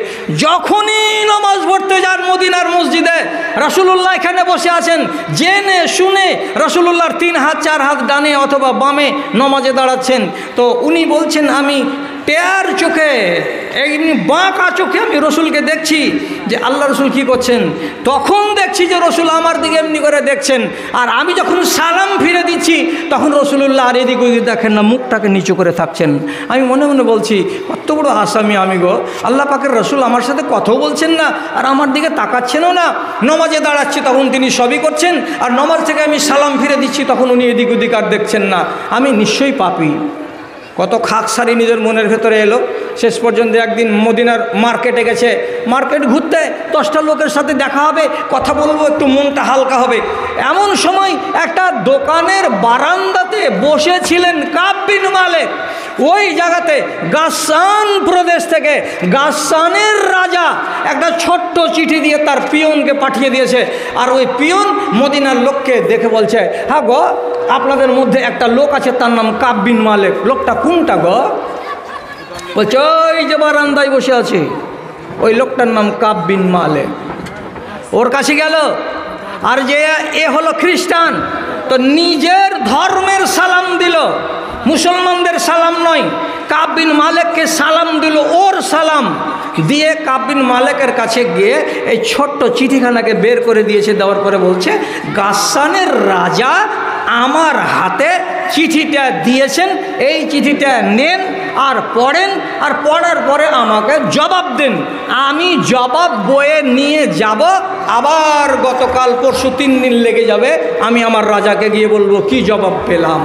যখনই নমাজ পড়তে যান মদিনার মসজিদে, রাসূলুল্লাহ এখানে বসে আছেন, জেনে শুনে রাসূলুল্লাহর 3 হাত 4 হাত ডানে অথবা বামে নমাজে দাঁড়াচ্ছেন। তো উনি বলছেন, আমি টেয়ার চোখে, এমনি বাঁকা চোখে আমি রসুলকে দেখছি যে আল্লাহ রসুল কী করছেন। তখন দেখছি যে রসুল আমার দিকে এমনি করে দেখছেন, আর আমি যখন সালাম ফিরে দিচ্ছি তখন রসুলুল্লাহ আর এদিক ওদিক দেখেন না, মুখটাকে নিচু করে থাকছেন। আমি মনে মনে বলছি, কত বড় আসামি আমি গো, আল্লাহ পাকের রসুল আমার সাথে কথাও বলছেন না আর আমার দিকে তাকাচ্ছেনও না। নমাজে দাঁড়াচ্ছি তখন তিনি সবই করছেন, আর নমাজ থেকে আমি সালাম ফিরে দিচ্ছি তখন উনি এদিক ওদিক আর দেখছেন না। আমি নিশ্চয়ই পাপী। কত খাকসারি নিজের মনের ভেতরে এলো। শেষ পর্যন্ত একদিন মদিনার মার্কেটে গেছে, মার্কেট ঘুরতে 10টা লোকের সাথে দেখা হবে, কথা বলবো, একটু মনটা হালকা হবে। এমন সময় একটা দোকানের বারান্দাতে বসেছিলেন কাব বিন মালিক। ওই জায়গাতে গাসসান প্রদেশ থেকে গাসসানের রাজা একটা ছোট্ট চিঠি দিয়ে তার পিয়নকে পাঠিয়ে দিয়েছে, আর ওই পিয়ন মদিনার লোককে দেখে বলছে, হ্যাঁ গো, আপনাদের মধ্যে একটা লোক আছে, তার নাম কাব বিন মালিক। লোকটা কোনটা গো? বলছে, ওই যে বারান্দায় বসে আছে, ওই লোকটার নাম কাব বিন মালিক। ওর কাছে গেল, আর যে এ হলো খ্রিস্টান, তো নিজের ধর্মের সালাম দিল, মুসলমানদের সালাম নয়, কাব বিন মালিককে সালাম দিল, ওর সালাম দিয়ে কাব বিন মালিকের কাছে গিয়ে এই ছোট্ট চিঠিখানাকে বের করে দিয়েছে। দেওয়ার পরে বলছে, গাসসানের রাজা আমার হাতে চিঠিটা দিয়েছেন, এই চিঠিটা নেন আর পড়েন, আর পড়ার পরে আমাকে জবাব দেন। আমি জবাব বয়ে নিয়ে যাব, আবার গতকাল পরশু 3 দিন লেগে যাবে, আমি আমার রাজাকে গিয়ে বলবো কি জবাব পেলাম।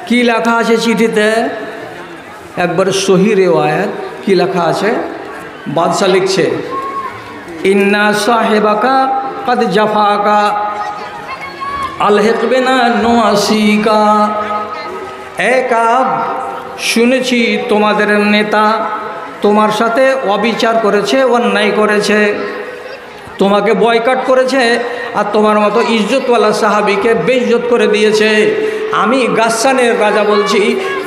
কি লেখা আছে চিঠিতে? একবার সহি রিওয়ায়াত। কি লেখা আছে? বাদশা লিখছে, ইন্না সাহেবাকা কদ জাফাকা আলহিক বিনা নওয়াসিকা। এ কাব, শুনেছি তোমাদের নেতা তোমার সাথে অবিচার করেছে, অন্যায় করেছে, তোমাকে বয়কট করেছে, আর তোমার মতো ইজ্জতওয়ালা সাহাবীকে বেইজ্জত করে দিয়েছে। আমি গাসসানের রাজা বলছি,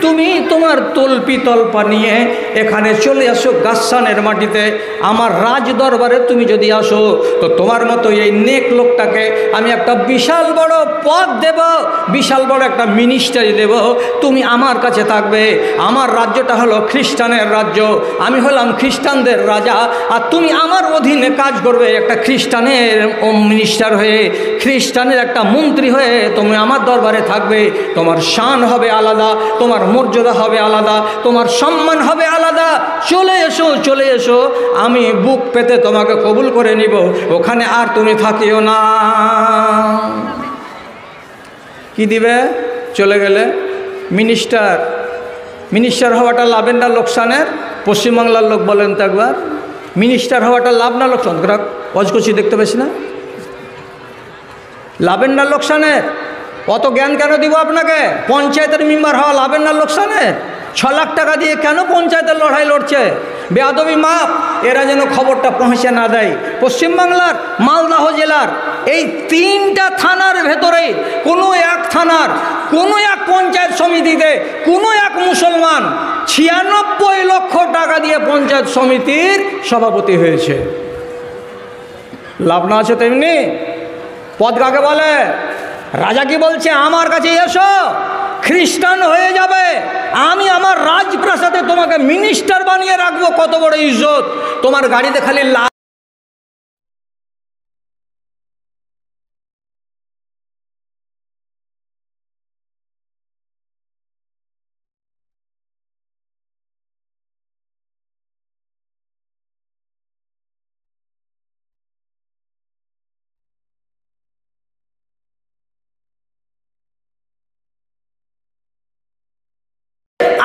তুমি তোমার তলপি তলপা নিয়ে এখানে চলে আসো গাসসানের মাটিতে, আমার রাজ দরবারে তুমি যদি আসো, তো তোমার মতো এই নেক লোকটাকে আমি একটা বিশাল বড় পদ দেব, বিশাল বড় একটা মিনিস্টারি দেব, তুমি আমার কাছে থাকবে। আমার রাজ্যটা হলো খ্রিস্টানের রাজ্য, আমি হলাম খ্রিস্টানদের রাজা, আর তুমি আমার অধীনে কাজ করবে, একটা খ্রিস্টানের মিনিস্টার হয়ে, খ্রিস্টানের একটা মন্ত্রী হয়ে তুমি আমার দরবারে থাকবে। তোমার শান হবে আলাদা, তোমার মর্যাদা হবে আলাদা, তোমার সম্মান হবে আলাদা। চলে এসো, চলে এসো, আমি বুক পেতে তোমাকে কবুল করে নিব, ওখানে আর তুমি থাকিও না। কি দিবে? চলে গেলে মিনিস্টার হওয়াটা লাভের না লোকসানের? পশ্চিমবাংলার লোক বলেন তো একবার, মিনিস্টার হওয়াটা লাভ না লোকসান? অজকচি দেখতে পেয়েছি না? লাভের না লোকসানের? অত জ্ঞান কেন দিব আপনাকে? পঞ্চায়েতের মেম্বার হওয়া লাভের না লোকসানের? 6 লাখ টাকা দিয়ে কেন পঞ্চায়েতের লড়াই লড়ছে? বেয়াদবি মাপ, এরা যেন খবরটা পৌঁছে না দেয়। পশ্চিমবাংলার মালদহ জেলার এই 3টা থানার ভেতরে কোনো এক থানার কোনো এক পঞ্চায়েত সমিতিতে কোনো এক মুসলমান 96 লক্ষ টাকা দিয়ে পঞ্চায়েত সমিতির সভাপতি হয়েছে। লাভ না আছে তেমনি পদ কাকে বলে? রাজা কি বলছে, আমার কাছে এসো, খ্রিস্টান হয়ে যাবে, আমি আমার রাজপ্রাসাদে তোমাকে মিনিস্টার বানিয়ে রাখবো। কত বড় ইজ্জত! তোমার গাড়িতে খালি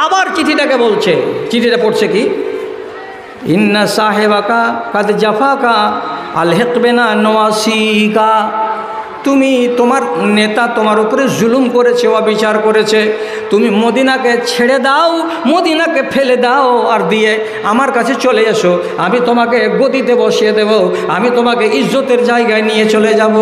আবার চিঠিটাকে বলছে, চিঠিটা পড়ছে কি, ইন্না সাহেবাকা কাদ জাফাকা আলহিক বিনা নওয়াসিকা। তুমি তোমার নেতা তোমার উপরে জুলুম করেছে, অবিচার করেছে, তুমি মদিনাকে ছেড়ে দাও, মদিনাকে ফেলে দাও, আর দিয়ে আমার কাছে চলে এসো, আমি তোমাকে গদিতে বসিয়ে দেব, আমি তোমাকে ইজ্জতের জায়গায় নিয়ে চলে যাব।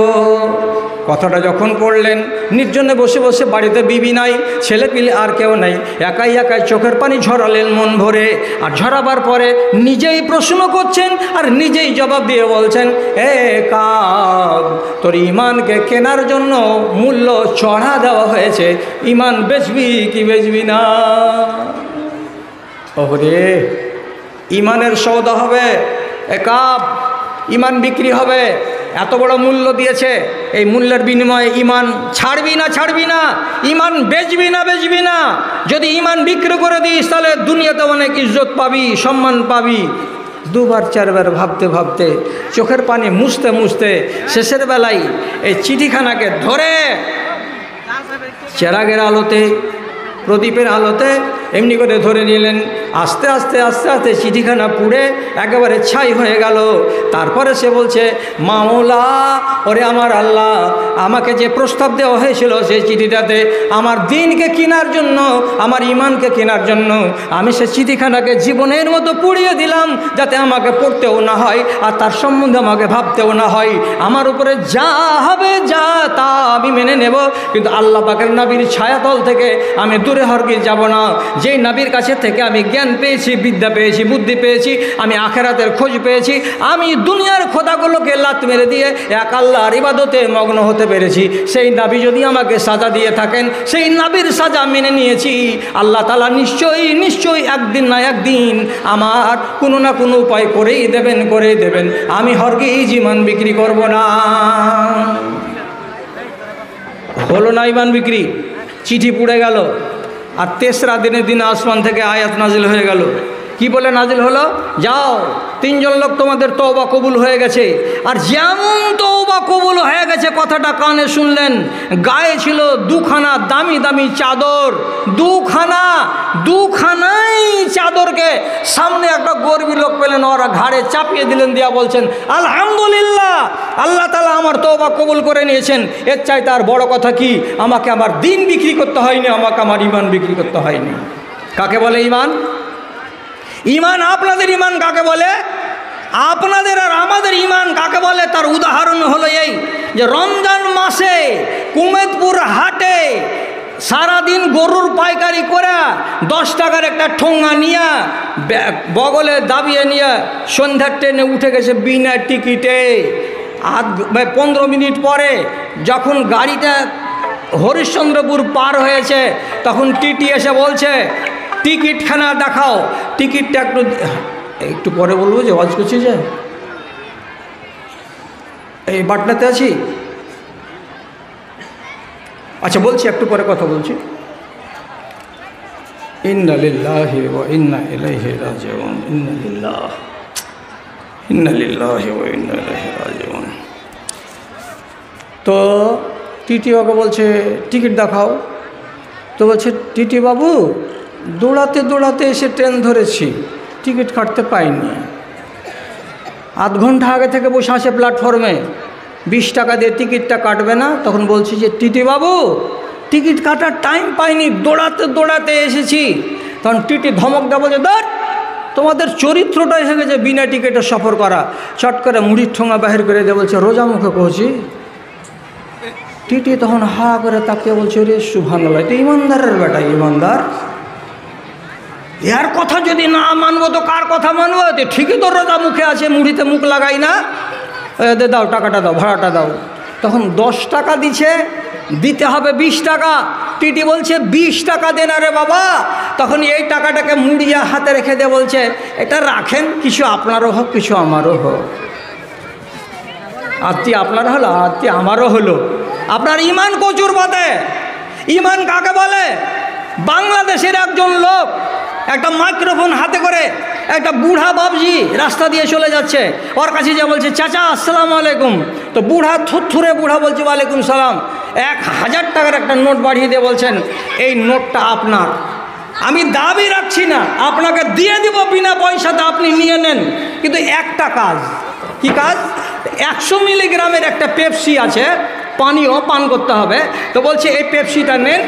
কথাটা যখন পড়লেন, নির্জনে বসে বসে, বাড়িতে বিবি নাই, ছেলে পিলে আর কেউ নাই, একাই একাই চোখের পানি ঝরালেন মন ভরে। আর ঝরাবার পরে নিজেই প্রশ্ন করছেন আর নিজেই জবাব দিয়ে বলছেন, এ কাব, তোর ইমানকে কেনার জন্য মূল্য চড়া দেওয়া হয়েছে, ইমান বেচবি কি বেচবি না? ওরে, ইমানের সওদা হবে, এ কাব, ইমান বিক্রি হবে, এত বড় মূল্য দিয়েছে, এই মূল্যের বিনিময়ে ইমান ছাড়বি না ছাড়বি না? ইমান বেচবি না বেচবি না? যদি ইমান বিক্রি করে দিস তাহলে দুনিয়াতে অনেক ইজ্জত পাবি, সম্মান পাবি। দুবার চারবার ভাবতে ভাবতে, চোখের পানি মুছতে মুছতে শেষের বেলায় এই চিঠিখানাকে ধরে চেরাগের আলোতে, প্রদীপের আলোতে এমনি করে ধরে নিলেন। আস্তে আস্তে আস্তে আস্তে চিঠিখানা পুড়ে একেবারে ছাই হয়ে গেল। তারপরে সে বলছে, মাওলা, ওরে আমার আল্লাহ, আমাকে যে প্রস্তাব দেওয়া হয়েছিল সেই চিঠিটাতে আমার দিনকে কেনার জন্য, আমার ইমানকে কেনার জন্য, আমি সে চিঠিখানাকে জীবনের মতো পুড়িয়ে দিলাম, যাতে আমাকে পড়তেও না হয় আর তার সম্বন্ধে আমাকে ভাবতেও না হয়। আমার উপরে যা হবে যা তা আমি মেনে নেব, কিন্তু আল্লাহ পাকের নবীর ছায়াতল থেকে আমি দূরে হরগিজ যাব না। যেই নবীর কাছে থেকে আমি জ্ঞান পেয়েছি, বিদ্যা পেয়েছি, বুদ্ধি পেয়েছি, আমি আখেরাতের খোঁজ পেয়েছি, আমি দুনিয়ার খোদাগুলোকে লাত মেরে দিয়ে এক আল্লাহর ইবাদতে মগ্ন হতে পেরেছি, সেই নবী যদি আমাকে সাজা দিয়ে থাকেন, সেই নবীর সাজা মেনে নিয়েছি। আল্লাহ তাআলা নিশ্চয়ই নিশ্চয়ই একদিন না একদিন আমার কোনো না কোনো উপায় করেই দেবেন। আমি হরগিজ ইমান বিক্রি করব না। হলো না ইমান বিক্রি, চিঠি পুড়ে গেল। আর তেসরা দিনের দিন আসমান থেকে আয়াত নাজিল হয়ে গেল। কি বলে নাজিল হলো? যাও, 3 জন লোক তোমাদের তওবা কবুল হয়ে গেছে। আর যেমন তওবা কবুল হয়ে গেছে কথাটা কানে শুনলেন, গায়ে ছিল 2খানা দামি দামি চাদর, 2খানাই চাদরকে সামনে একটা গর্বী লোক পেলেন, ওরা ঘাড়ে চাপিয়ে দিলেন, দিয়া বলছেন, আলহামদুলিল্লাহ, আল্লাহ তাআলা আমার তওবা কবুল করে নিয়েছেন। এর চাইতে আর বড় কথা কি? আমাকে আমার দিন বিক্রি করতে হয়নি, আমাকে আমার ইমান বিক্রি করতে হয়নি। কাকে বলে ইমান? ইমান, আপনাদের ইমান কাকে বলে? আপনাদের আর আমাদের ইমান কাকে বলে? তার উদাহরণ হলো এই যে রমজান মাসে কুমেদপুর হাটে সারাদিন গরুর পাইকারি করে 10 টাকার একটা ঠোঙা নিয়ে বগলে দাবিয়ে নিয়ে সন্ধ্যার ট্রেনে উঠে গেছে বিনা টিকিটে। 15 মিনিট পরে যখন গাড়িটা হরিশ্চন্দ্রপুর পার হয়েছে, তখন টিটি এসে বলছে, টিকিটখানা দেখাও। টিকিটটা একটু পরে বলবো, যে ওয়াজ করছি, যে এই বাটনাতে আছি। আচ্ছা বলছি, একটু পরে কথা বলছি। ইন্না লিল্লাহি ওয়া ইন্না ইলাইহি রাজিউন, ইন্না লিল্লাহি ওয়া ইন্না ইলাইহি রাজিউন। তো টিটি ওকে বলছে, টিকিট দেখাও। তো বলছে, টিটি বাবু, দৌড়াতে দৌড়াতে এসে ট্রেন ধরেছি, টিকিট কাটতে পাইনি। আধ ঘন্টা আগে থেকে বসে আছে প্ল্যাটফর্মে, 20 টাকা দিয়ে টিকিটটা কাটবে না। তখন বলছি যে, টিটি বাবু, টিকিট কাটার টাইম পাইনি, দৌড়াতে দৌড়াতে এসেছি। তখন টিটি ধমক দেবো যে, ধর, তোমাদের চরিত্রটা এসে গেছে বিনা টিকিটে সফর করা। চট করে মুড়ির ঠোঙা বাহির করে দিয়ে বলছে, রোজা মুখে কহছি। টিটি তখন হা করে তাকিয়ে বলছে, রে সুবহানাল্লাহ, এটা ইমানদারের বেটা, ইমানদার। এর কথা যদি না মানবো তো কার কথা মানবো? ঠিকই তো রোজা মুখে আছে, মুড়িতে মুখ লাগাই না। দাও, টাকাটা দাও, ভাড়াটা দাও। তখন 10 টাকা দিতে হবে 20 টাকা। টিটি বলছে, 20 টাকা দেন রে বাবা। তখন এই টাকাটাকে মুড়িয়া হাতে রেখে দিয়ে বলছে, এটা রাখেন, কিছু আপনারও হোক, কিছু আমারও হোক। আত্মীয় আপনার হলো, আত্মীয় আমারও হলো। আপনার ইমান কচুর পথে। ইমান কাকে বলে? বাংলাদেশের একজন লোক একটা মাইক্রোফোন হাতে করে একটা বুড়া বাবজি রাস্তা দিয়ে চলে যাচ্ছে, ওর কাছে যা বলছে, চাচা আসসালামু আলাইকুম। তো বুড়া থুরথুরে বুড়া বলছে, ওয়ালাইকুম সালাম। 1000 টাকার একটা নোট বাড়িয়ে দিয়ে বলছেন, এই নোটটা আপনার, আমি দাবি রাখছি না, আপনাকে দিয়ে দিব বিনা পয়সাতে, আপনি নিয়ে নেন। কিন্তু একটা কাজ। কি কাজ? 100 মিলিগ্রামের একটা পেপসি আছে, পানীয় পান করতে হবে। তো বলছে এই পেপসিটা নেন,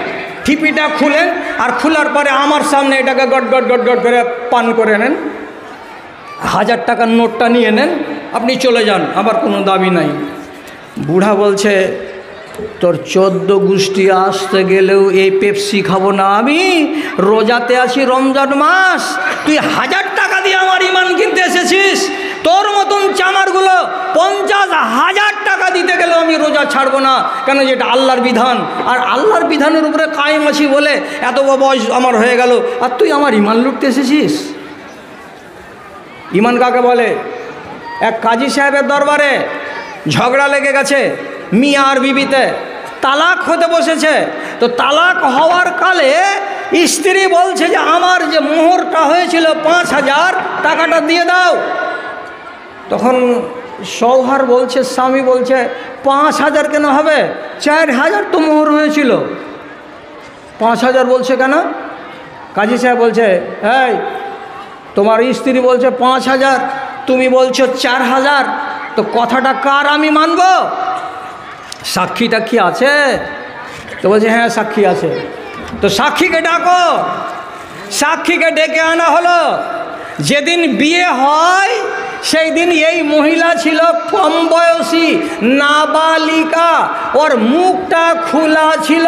ঠিপিটা খুলেন, আর খোলার পরে আমার সামনে এটাকে গট গট গট গট করে পান করে নেন। 1000 টাকার নোটটা নিয়ে নেন, আপনি চলে যান, আমার কোনো দাবি নাই। বুড়া বলছে তোর 14 গোষ্ঠী আসতে গেলেও এই পেপসি খাবো না আমি, রোজাতে আছি রমজান মাস, তুই 1000 টাকা দিয়ে আমার ইমান কিনতে এসেছিস, তোর মতন চামারগুলো 50,000 টাকা দিতে গেলেও আমি রোজা ছাড়বো না, কেন যেটা আল্লাহর বিধান, আর আল্লাহর বিধানের উপরে কায়েম আছি বলে এত বয়স আমার হয়ে গেল, আর তুই আমার ইমান লুটতে এসেছিস। ইমান কাকে বলে? এক কাজী সাহেবের দরবারে ঝগড়া লেগে গেছে মিয়া আর বিবিতে, তালাক হতে বসেছে। তো তালাক হওয়ার কালে স্ত্রী বলছে যে আমার যে মোহরটা হয়েছিল 5,000 টাকাটা দিয়ে দাও। তখন সৌহার বলছে, স্বামী বলছে 5,000 কেন হবে, 4,000 তো মোহর হয়েছিল, 5,000 বলছে কেন? কাজী সাহেব বলছে এই তোমার স্ত্রী বলছে 5,000, তুমি বলছো 4,000, তো কথাটা কার আমি মানব? সাক্ষীটা কি আছে? তো বলছে হ্যাঁ সাক্ষী আছে। তো সাক্ষীকে ডাকো। সাক্ষীকে ডেকে আনা হলো। যেদিন বিয়ে হয় সেই দিন এই মহিলা ছিল কম বয়সী, নাবালিকা, ওর মুখটা খোলা ছিল।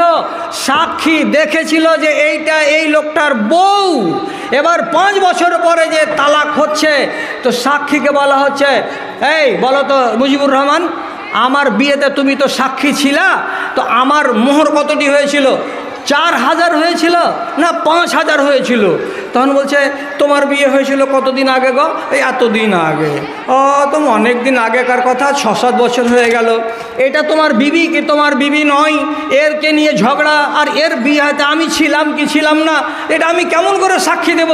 সাক্ষী দেখেছিল যে এইটা এই লোকটার বউ। এবার 5 বছর পরে যে তালাক হচ্ছে, তো সাক্ষীকে বলা হচ্ছে এই বলো তো মুজিবুর রহমান, আমার বিয়েতে তুমি তো সাক্ষী ছিলা, তো আমার মোহর কতটি হয়েছিল? 4,000 হয়েছিল না 5,000 হয়েছিল? তখন বলছে তোমার বিয়ে হয়েছিল কতদিন আগে গো? এই এতদিন আগে। ও তুমি অনেক দিন আগেকার কথা, 6-7 বছর হয়ে গেল। এটা তোমার বিবি কি তোমার বিবি নয়? এরকে নিয়ে ঝগড়া, আর এর বিয়েতে আমি ছিলাম কি ছিলাম না, এটা আমি কেমন করে সাক্ষী দেব?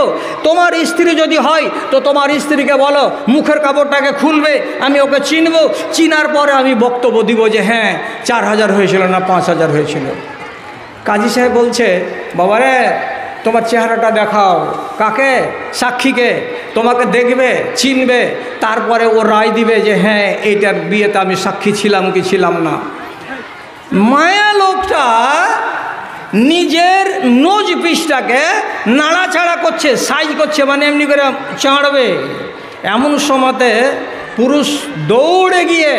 তোমার স্ত্রী যদি হয় তো তোমার স্ত্রীকে বলো মুখের কাপড়টাকে খুলবে, আমি ওকে চিনব, চিনার পরে আমি বক্তব্য দিব যে হ্যাঁ 4,000 হয়েছিল না 5,000 হয়েছিল। কাজী সাহেব বলছে বাবারে তোমার চেহারাটা দেখাও। কাকে? সাক্ষীকে। তোমাকে দেখবে, চিনবে, তারপরে ও রায় দিবে যে হ্যাঁ এইটার বিয়েতে আমি সাক্ষী ছিলাম কি ছিলাম না। মায়া লোকটা নিজের নোজ পিসটাকে নাড়াচাড়া করছে, সাইজ করছে, মানে এমনি করে চাড়বে। এমন সময়তে পুরুষ দৌড়ে গিয়ে,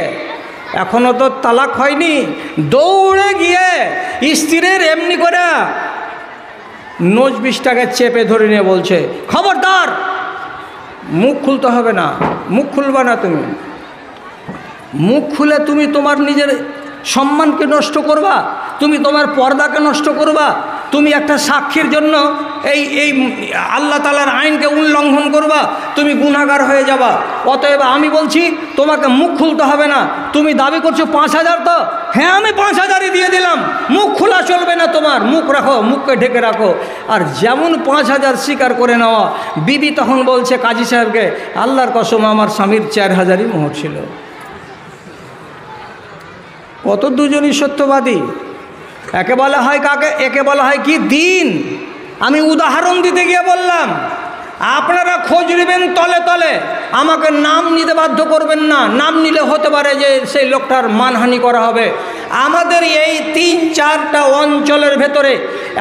এখনও তো তালাক হয়নি, দৌড়ে গিয়ে স্ত্রীর এমনি করে নোজ পিসটাকে চেপে ধরে নিয়ে বলছে খবরদার, মুখ খুলতে হবে না, মুখ খুলবা না তুমি। মুখ খুলে তুমি তোমার নিজের সম্মানকে নষ্ট করবা, তুমি তোমার পর্দাকে নষ্ট করবা, তুমি একটা সাক্ষীর জন্য এই আল্লাহ তাআলার আইনকে উল্লঙ্ঘন করবা, তুমি গুনাহগার হয়ে যাবা। অতএব আমি বলছি তোমাকে মুখ খুলতে হবে না। তুমি দাবি করছো 5,000, তো হ্যাঁ আমি 5,000ই দিয়ে দিলাম, মুখ খোলা চলবে না, তোমার মুখ রাখো, মুখকে ঢেকে রাখো। আর যেমন 5,000 স্বীকার করে নেওয়া। বিবি তখন বলছে কাজী সাহেবকে আল্লাহর কসম আমার স্বামীর 4,000ই মোহর ছিল। কত দুজনই সত্যবাদী। একে বলা হয় কাকে? একে বলা হয় কি দিন। আমি উদাহরণ দিতে গিয়ে বললাম আপনারা খোঁজ নেবেন তলে তলে, আমাকে নাম নিতে বাধ্য করবেন না। নাম নিলে হতে পারে যে সেই লোকটার মানহানি করা হবে। আমাদের এই 3-4টা অঞ্চলের ভেতরে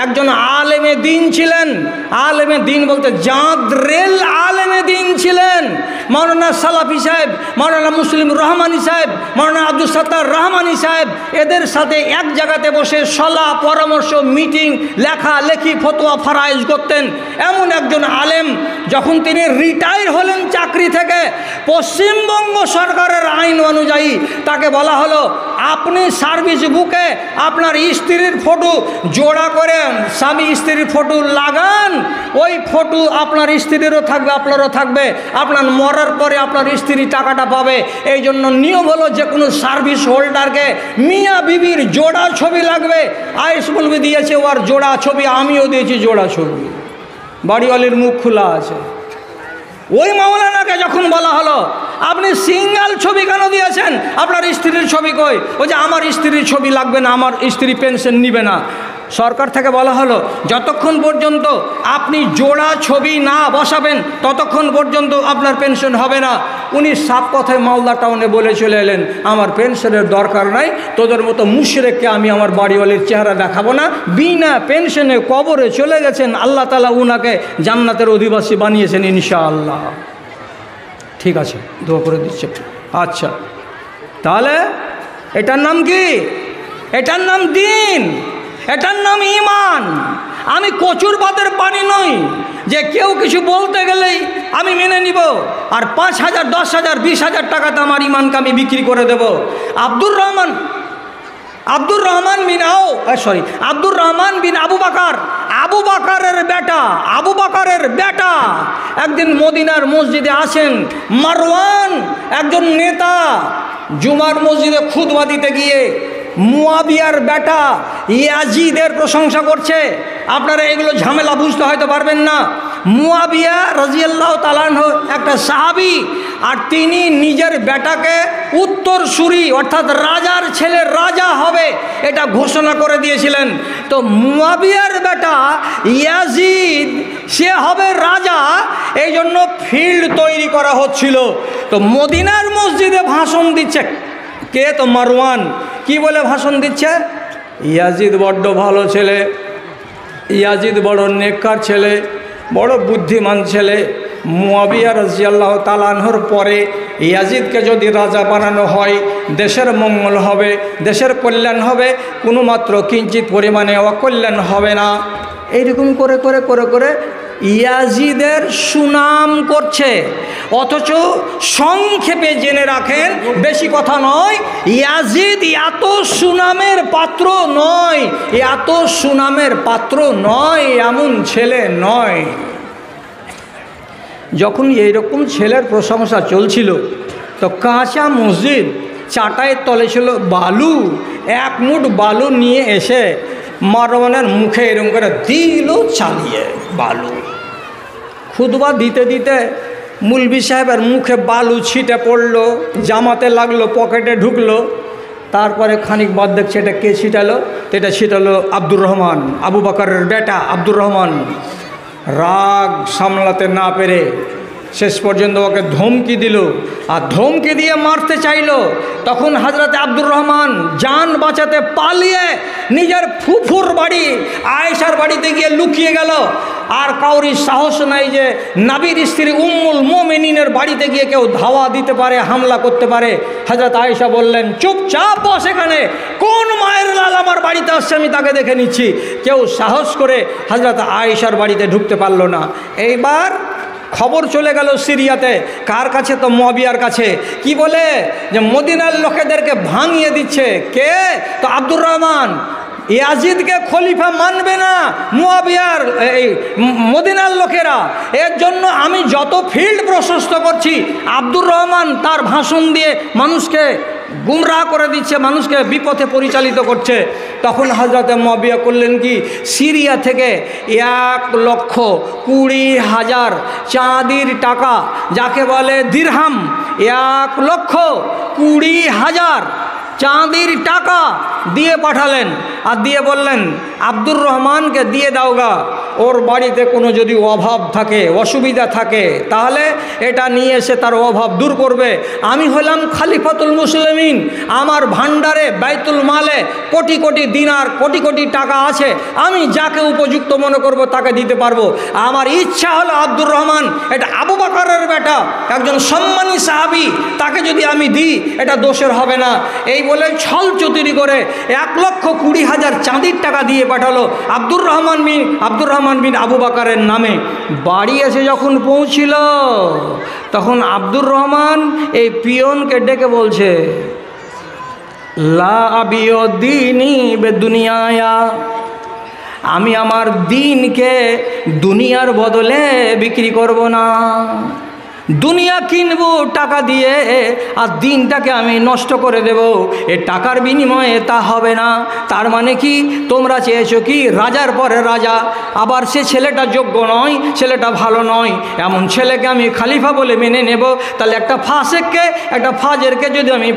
একজন আলেমে দিন ছিলেন। আলেমে দিন বলতে জাঁদরেল আলেমে দিন ছিলেন মাওলানা সালাফি সাহেব, মাওলানা মুসলিম রহমানি সাহেব, মাওলানা আব্দুল সত্তার রহমানি সাহেব। এদের সাথে এক জায়গাতে বসে সলা পরামর্শ, মিটিং, লেখালেখি, ফতোয়া ফারাইজ করতেন। এমন একজন আলেম যখন তিনি রিটায়ার হলেন চাকরি থেকে, পশ্চিমবঙ্গ সরকারের আইন অনুযায়ী তাকে বলা হলো আপনি সার্ভিস বুকে আপনার স্ত্রীর ফটো জোড়া করে স্বামী স্ত্রীর ফটো লাগান, ওই ফটো আপনার স্ত্রীরও থাকবে আপনারও থাকবে, আপনার মরার পরে আপনার স্ত্রী টাকাটা পাবে। এই জন্য নিয়ম হলো যে কোনো সার্ভিস হোল্ডারকে মিয়া বিবির জোড়া ছবি লাগবে। আয়েশ মৌলভী দিয়েছে ওর জোড়া ছবি, আমিও দিয়েছি জোড়া ছবি, বাড়িওয়ালির মুখ খোলা আছে। ওই মাওলানাকে যখন বলা হলো আপনি সিঙ্গেল ছবি কেন দিয়েছেন, আপনার স্ত্রীর ছবি কই? ও যে আমার স্ত্রীর ছবি লাগবে না, আমার স্ত্রী পেনশন নিবে না। সরকার থেকে বলা হলো যতক্ষণ পর্যন্ত আপনি জোড়া ছবি না বসাবেন ততক্ষণ পর্যন্ত আপনার পেনশন হবে না। উনি সাপ কথায় মালদা টাউনে বলে চলে এলেন, আমার পেনশনের দরকার নাই, তোদের মতো মুশরিককে আমি আমার বাড়িওয়ালির চেহারা দেখাবো না। বিনা পেনশনে কবরে চলে গেছেন, আল্লাহ তাআলা উনাকে জান্নাতের অধিবাসী বানিয়েছেন ইনশাআল্লাহ। ঠিক আছে, দোয়া করে দিচ্ছে। আচ্ছা, তাহলে এটার নাম কি? এটার নাম দিন, এটার নাম ঈমান। আমি কচুর ভাতের পানি নই যে কেউ কিছু বলতে গেলেই আমি মেনে নিব আর 5,000, 10,000, 20,000 টাকাতে আমার ঈমানকে আমি বিক্রি করে দেব। আব্দুর রহমান বিন আবু বকরের বেটা একদিন মদিনার মসজিদে আসেন। মারওয়ান একজন নেতা জুমার মসজিদে খুতবা দিতে গিয়ে মুয়াবিয়ার বেটা ইয়াজিদের প্রশংসা করছে। আপনারা এগুলো ঝামেলা বুঝতে হয়তো পারবেন না। মুয়াবিয়া রাদিয়াল্লাহু তাআলা আনহু একটা সাহাবী, আর তিনি নিজের বেটাকে উত্তরসূরি অর্থাৎ রাজার ছেলে রাজা হবে এটা ঘোষণা করে দিয়েছিলেন। তো মুয়াবিয়ার বেটা ইয়াজিদ সে হবে রাজা, এই জন্য ফিল্ড তৈরি করা হচ্ছিল। তো মদিনার মসজিদে ভাষণ দিচ্ছে কে? তো মারওয়ান। কি বলে ভাষণ দিচ্ছে? ইয়াজিদ বড্ড ভালো ছেলে, ইয়াজিদ বড় নেককার ছেলে, বড় বুদ্ধিমান ছেলে। মুয়াবিয়া রাদিয়াল্লাহু তাআলা আনহুর পরে ইয়াজিদকে যদি রাজা বানানো হয় দেশের মঙ্গল হবে, দেশের কল্যাণ হবে, কোনো মাত্র কিঞ্চিত পরিমাণে অকল্যাণ হবে না। এইরকম করে করে করে করে ইয়াজিদের সুনাম করছে। অথচ সংক্ষেপে জেনে রাখেন, বেশি কথা নয়, ইয়াজিদ এত সুনামের পাত্র নয়, এত সুনামের পাত্র নয়, এমন ছেলে নয়। যখন এইরকম ছেলের প্রশংসা চলছিল তো কাঁচা মসজিদ, চাটাইয়ের তলে ছিল বালু, এক মুঠ বালু নিয়ে এসে মারওয়ানের মুখে এরকম করে দিল চালিয়ে বালু। খুতবা দিতে দিতে মুলবি সাহেবের মুখে বালু ছিটে পড়লো, জামাতে লাগলো, পকেটে ঢুকলো। তারপরে খানিক বাদ দেখছে এটা কে ছিটালো? তো এটা ছিটালো আব্দুর রহমান, আবু বকরের বেটা আব্দুর রহমান। রাগ সামলাতে না পেরে শেষ পর্যন্ত ওকে ধমকি দিল, আর ধমকি দিয়ে মারতে চাইল। তখন হযরত আব্দুর রহমান জান বাঁচাতে পালিয়ে নিজের ফুফুর বাড়ি আয়েশার বাড়িতে গিয়ে লুকিয়ে গেল। আর কাউরি সাহস নাই যে নবীর স্ত্রী উম্মুল মুমিনিনের বাড়িতে গিয়ে কেউ ধাওয়া দিতে পারে, হামলা করতে পারে। হযরত আয়েশা বললেন, চুপচাপ বস এখানে, কোন মায়ের লাল আমার বাড়িতে আসছে আমি তাকে দেখে নিচ্ছি। কেউ সাহস করে হযরত আয়েশার বাড়িতে ঢুকতে পারল না। এইবার খবর চলে গেল সিরিয়াতে। কার কাছে? তো মুয়াবিয়ার কাছে। কি বলে? যে মদিনার লোকেদেরকে ভাঙিয়ে দিচ্ছে। কে? তো আব্দুর রহমান। ইয়াজিদকে খলিফা মানবে না মুয়াবিয়ার এই মদিনার লোকেরা। এর জন্য আমি যত ফিল্ড প্রশস্ত করছি, আব্দুর রহমান তার ভাষণ দিয়ে মানুষকে গুমরাহ করে দিচ্ছে, মানুষকে বিপথে পরিচালিত করছে। তখন হযরত মুয়াবিয়া করলেন কি? সিরিয়া থেকে 1,20,000 চাঁদির টাকা, যাকে বলে দিরহাম, 1,20,000 চাঁদির টাকা দিয়ে পাঠালেন। আর দিয়ে বললেন আব্দুর রহমানকে দিয়ে দাওগা, ওর বাড়িতে কোনো যদি অভাব থাকে, অসুবিধা থাকে, তাহলে এটা নিয়ে এসে তার অভাব দূর করবে। আমি হলাম খলিফাতুল মুসলিমিন, আমার ভান্ডারে বাইতুল মালে কোটি কোটি দিনার, কোটি কোটি টাকা আছে, আমি যাকে উপযুক্ত মনে করব তাকে দিতে পারবো। আমার ইচ্ছা হলো আব্দুর রহমান, এটা আবু বকরের বেটা, একজন সম্মানী সাহাবী, তাকে যদি আমি দিই এটা দোষের হবে না। এই বলে ছল চতুরি করে 1,20,000 চাঁদির টাকা দিয়ে পাঠালো আব্দুর রহমান বিন আবু বকরের নামে। বাড়ি এসে যখন পৌঁছিল তখন আব্দুর রহমান এই পিয়নকে ডেকে বলছে, লা আবিও দীনি বেদুনিয়ায়া, আমি আমার দিনকে দুনিয়ার বদলে বিক্রি করব না। দুনিয়া কিনবো টাকা দিয়ে আর দিনটাকে আমি নষ্ট করে দেব, এ টাকার বিনিময়ে তা হবে না। তার মানে কি? তোমরা চেয়েছো কি রাজার পরে রাজা, আবার সে ছেলেটা যোগ্য নয়, ছেলেটা ভালো নয়, এমন ছেলেকে আমি খালিফা বলে মেনে নেব? তাহলে একটা ফাসেককে, একটা ফাজেরকে যদি আমি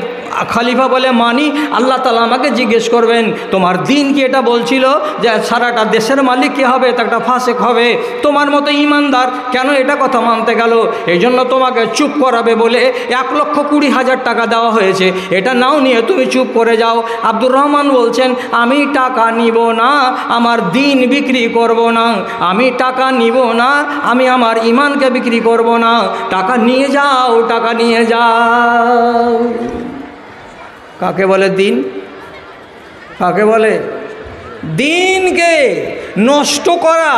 খলিফা বলে মানি। আল্লাহ তাআলা আমাকে জিজ্ঞেস করবেন তোমার দিন কি এটা বলছিল যে সারাটা দেশের মালিক কে হবে, তা একটা ফাসেক হবে, তোমার মতো ইমানদার কেন এটা কথা মানতে গেল? এই জন্য তোমাকে চুপ করাবে বলে 1,20,000 টাকা দেওয়া হয়েছে, এটা নাও নিয়ে তুমি চুপ করে যাও। আব্দুর রহমান বলছেন আমি টাকা নিব না, আমার দিন বিক্রি করব না, আমি টাকা নিব না, আমি আমার ইমানকে বিক্রি করব না। টাকা নিয়ে যাও, টাকা নিয়ে যাও। কাকে বলে দিন? কাকে বলে? দিনকে নষ্ট করা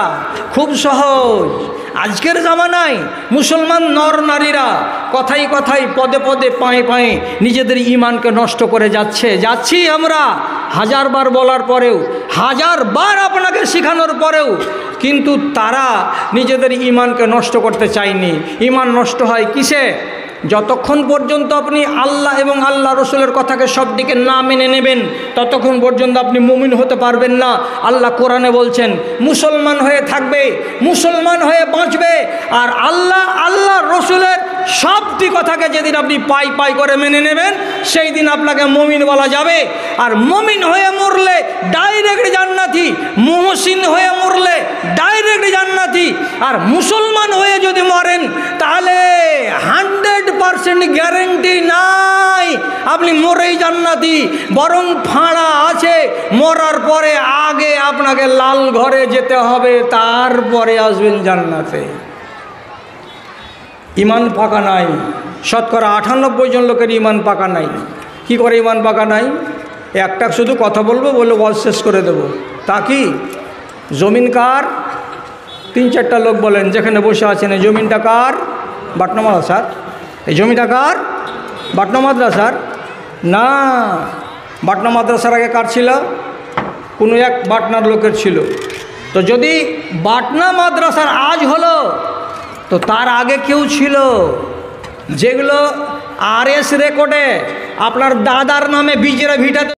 খুব সহজ। আজকের জামানায় মুসলমান নর নারীরা কথায় কথায় পদে পদে পায়ে পায়ে নিজেদের ইমানকে নষ্ট করে যাচ্ছি আমরা 1000 বার বলার পরেও, 1000 বার আপনাকে শেখানোর পরেও কিন্তু তারা নিজেদের ইমানকে নষ্ট করতে চায়নি। ইমান নষ্ট হয় কিসে? যতক্ষণ পর্যন্ত আপনি আল্লাহ এবং আল্লাহ রসুলের কথাকে সব দিকে না মেনে নেবেন ততক্ষণ পর্যন্ত আপনি মুমিন হতে পারবেন না। আল্লাহ কোরআনে বলছেন মুসলমান হয়ে থাকবে, মুসলমান হয়ে বাঁচবে, আর আল্লাহ রসুলের সবটি কথাকে যেদিন আপনি পাই পাই করে মেনে নেবেন সেই দিন আপনাকে মুমিন বলা যাবে। আর মুমিন হয়ে মরলে ডাইরেক্ট জান্নাতি, মুহসিন হয়ে মরলে ডাইরেক্ট জান্নাতি। আর মুসলমান হয়ে যদি মরেন তাহলে 100% গ্যারেন্টি নাই আপনি মরেই জান্নাতি, বরং ফাঁড়া আছে, মরার পরে আগে আপনাকে লাল ঘরে যেতে হবে, তারপরে আসবেন জান্নাতে। ইমান পাকা নাই, শতকরা 98 জন লোকের ইমান পাকা নাই। কি করে ইমান পাকা নাই? একটা শুধু কথা বলবো, বলে ওয়াজ শেষ করে দেব। তা কি? জমিন কার? 3-4টা লোক বলেন যেখানে বসে আছেন, এই জমিনটা কার? বাটনা মাদ্রাসার। এই জমিটা কার? বাটনা মাদ্রাসার না, বাটনা মাদ্রাসার আগে কার ছিল? কোনো এক বাটনার লোকের ছিল। তো যদি বাটনা মাদ্রাসার আজ হলো তো তার আগে কেউ ছিল, যেগুলো RS রেকর্ডে আপনার দাদার নামে বিজরা ভিটাতে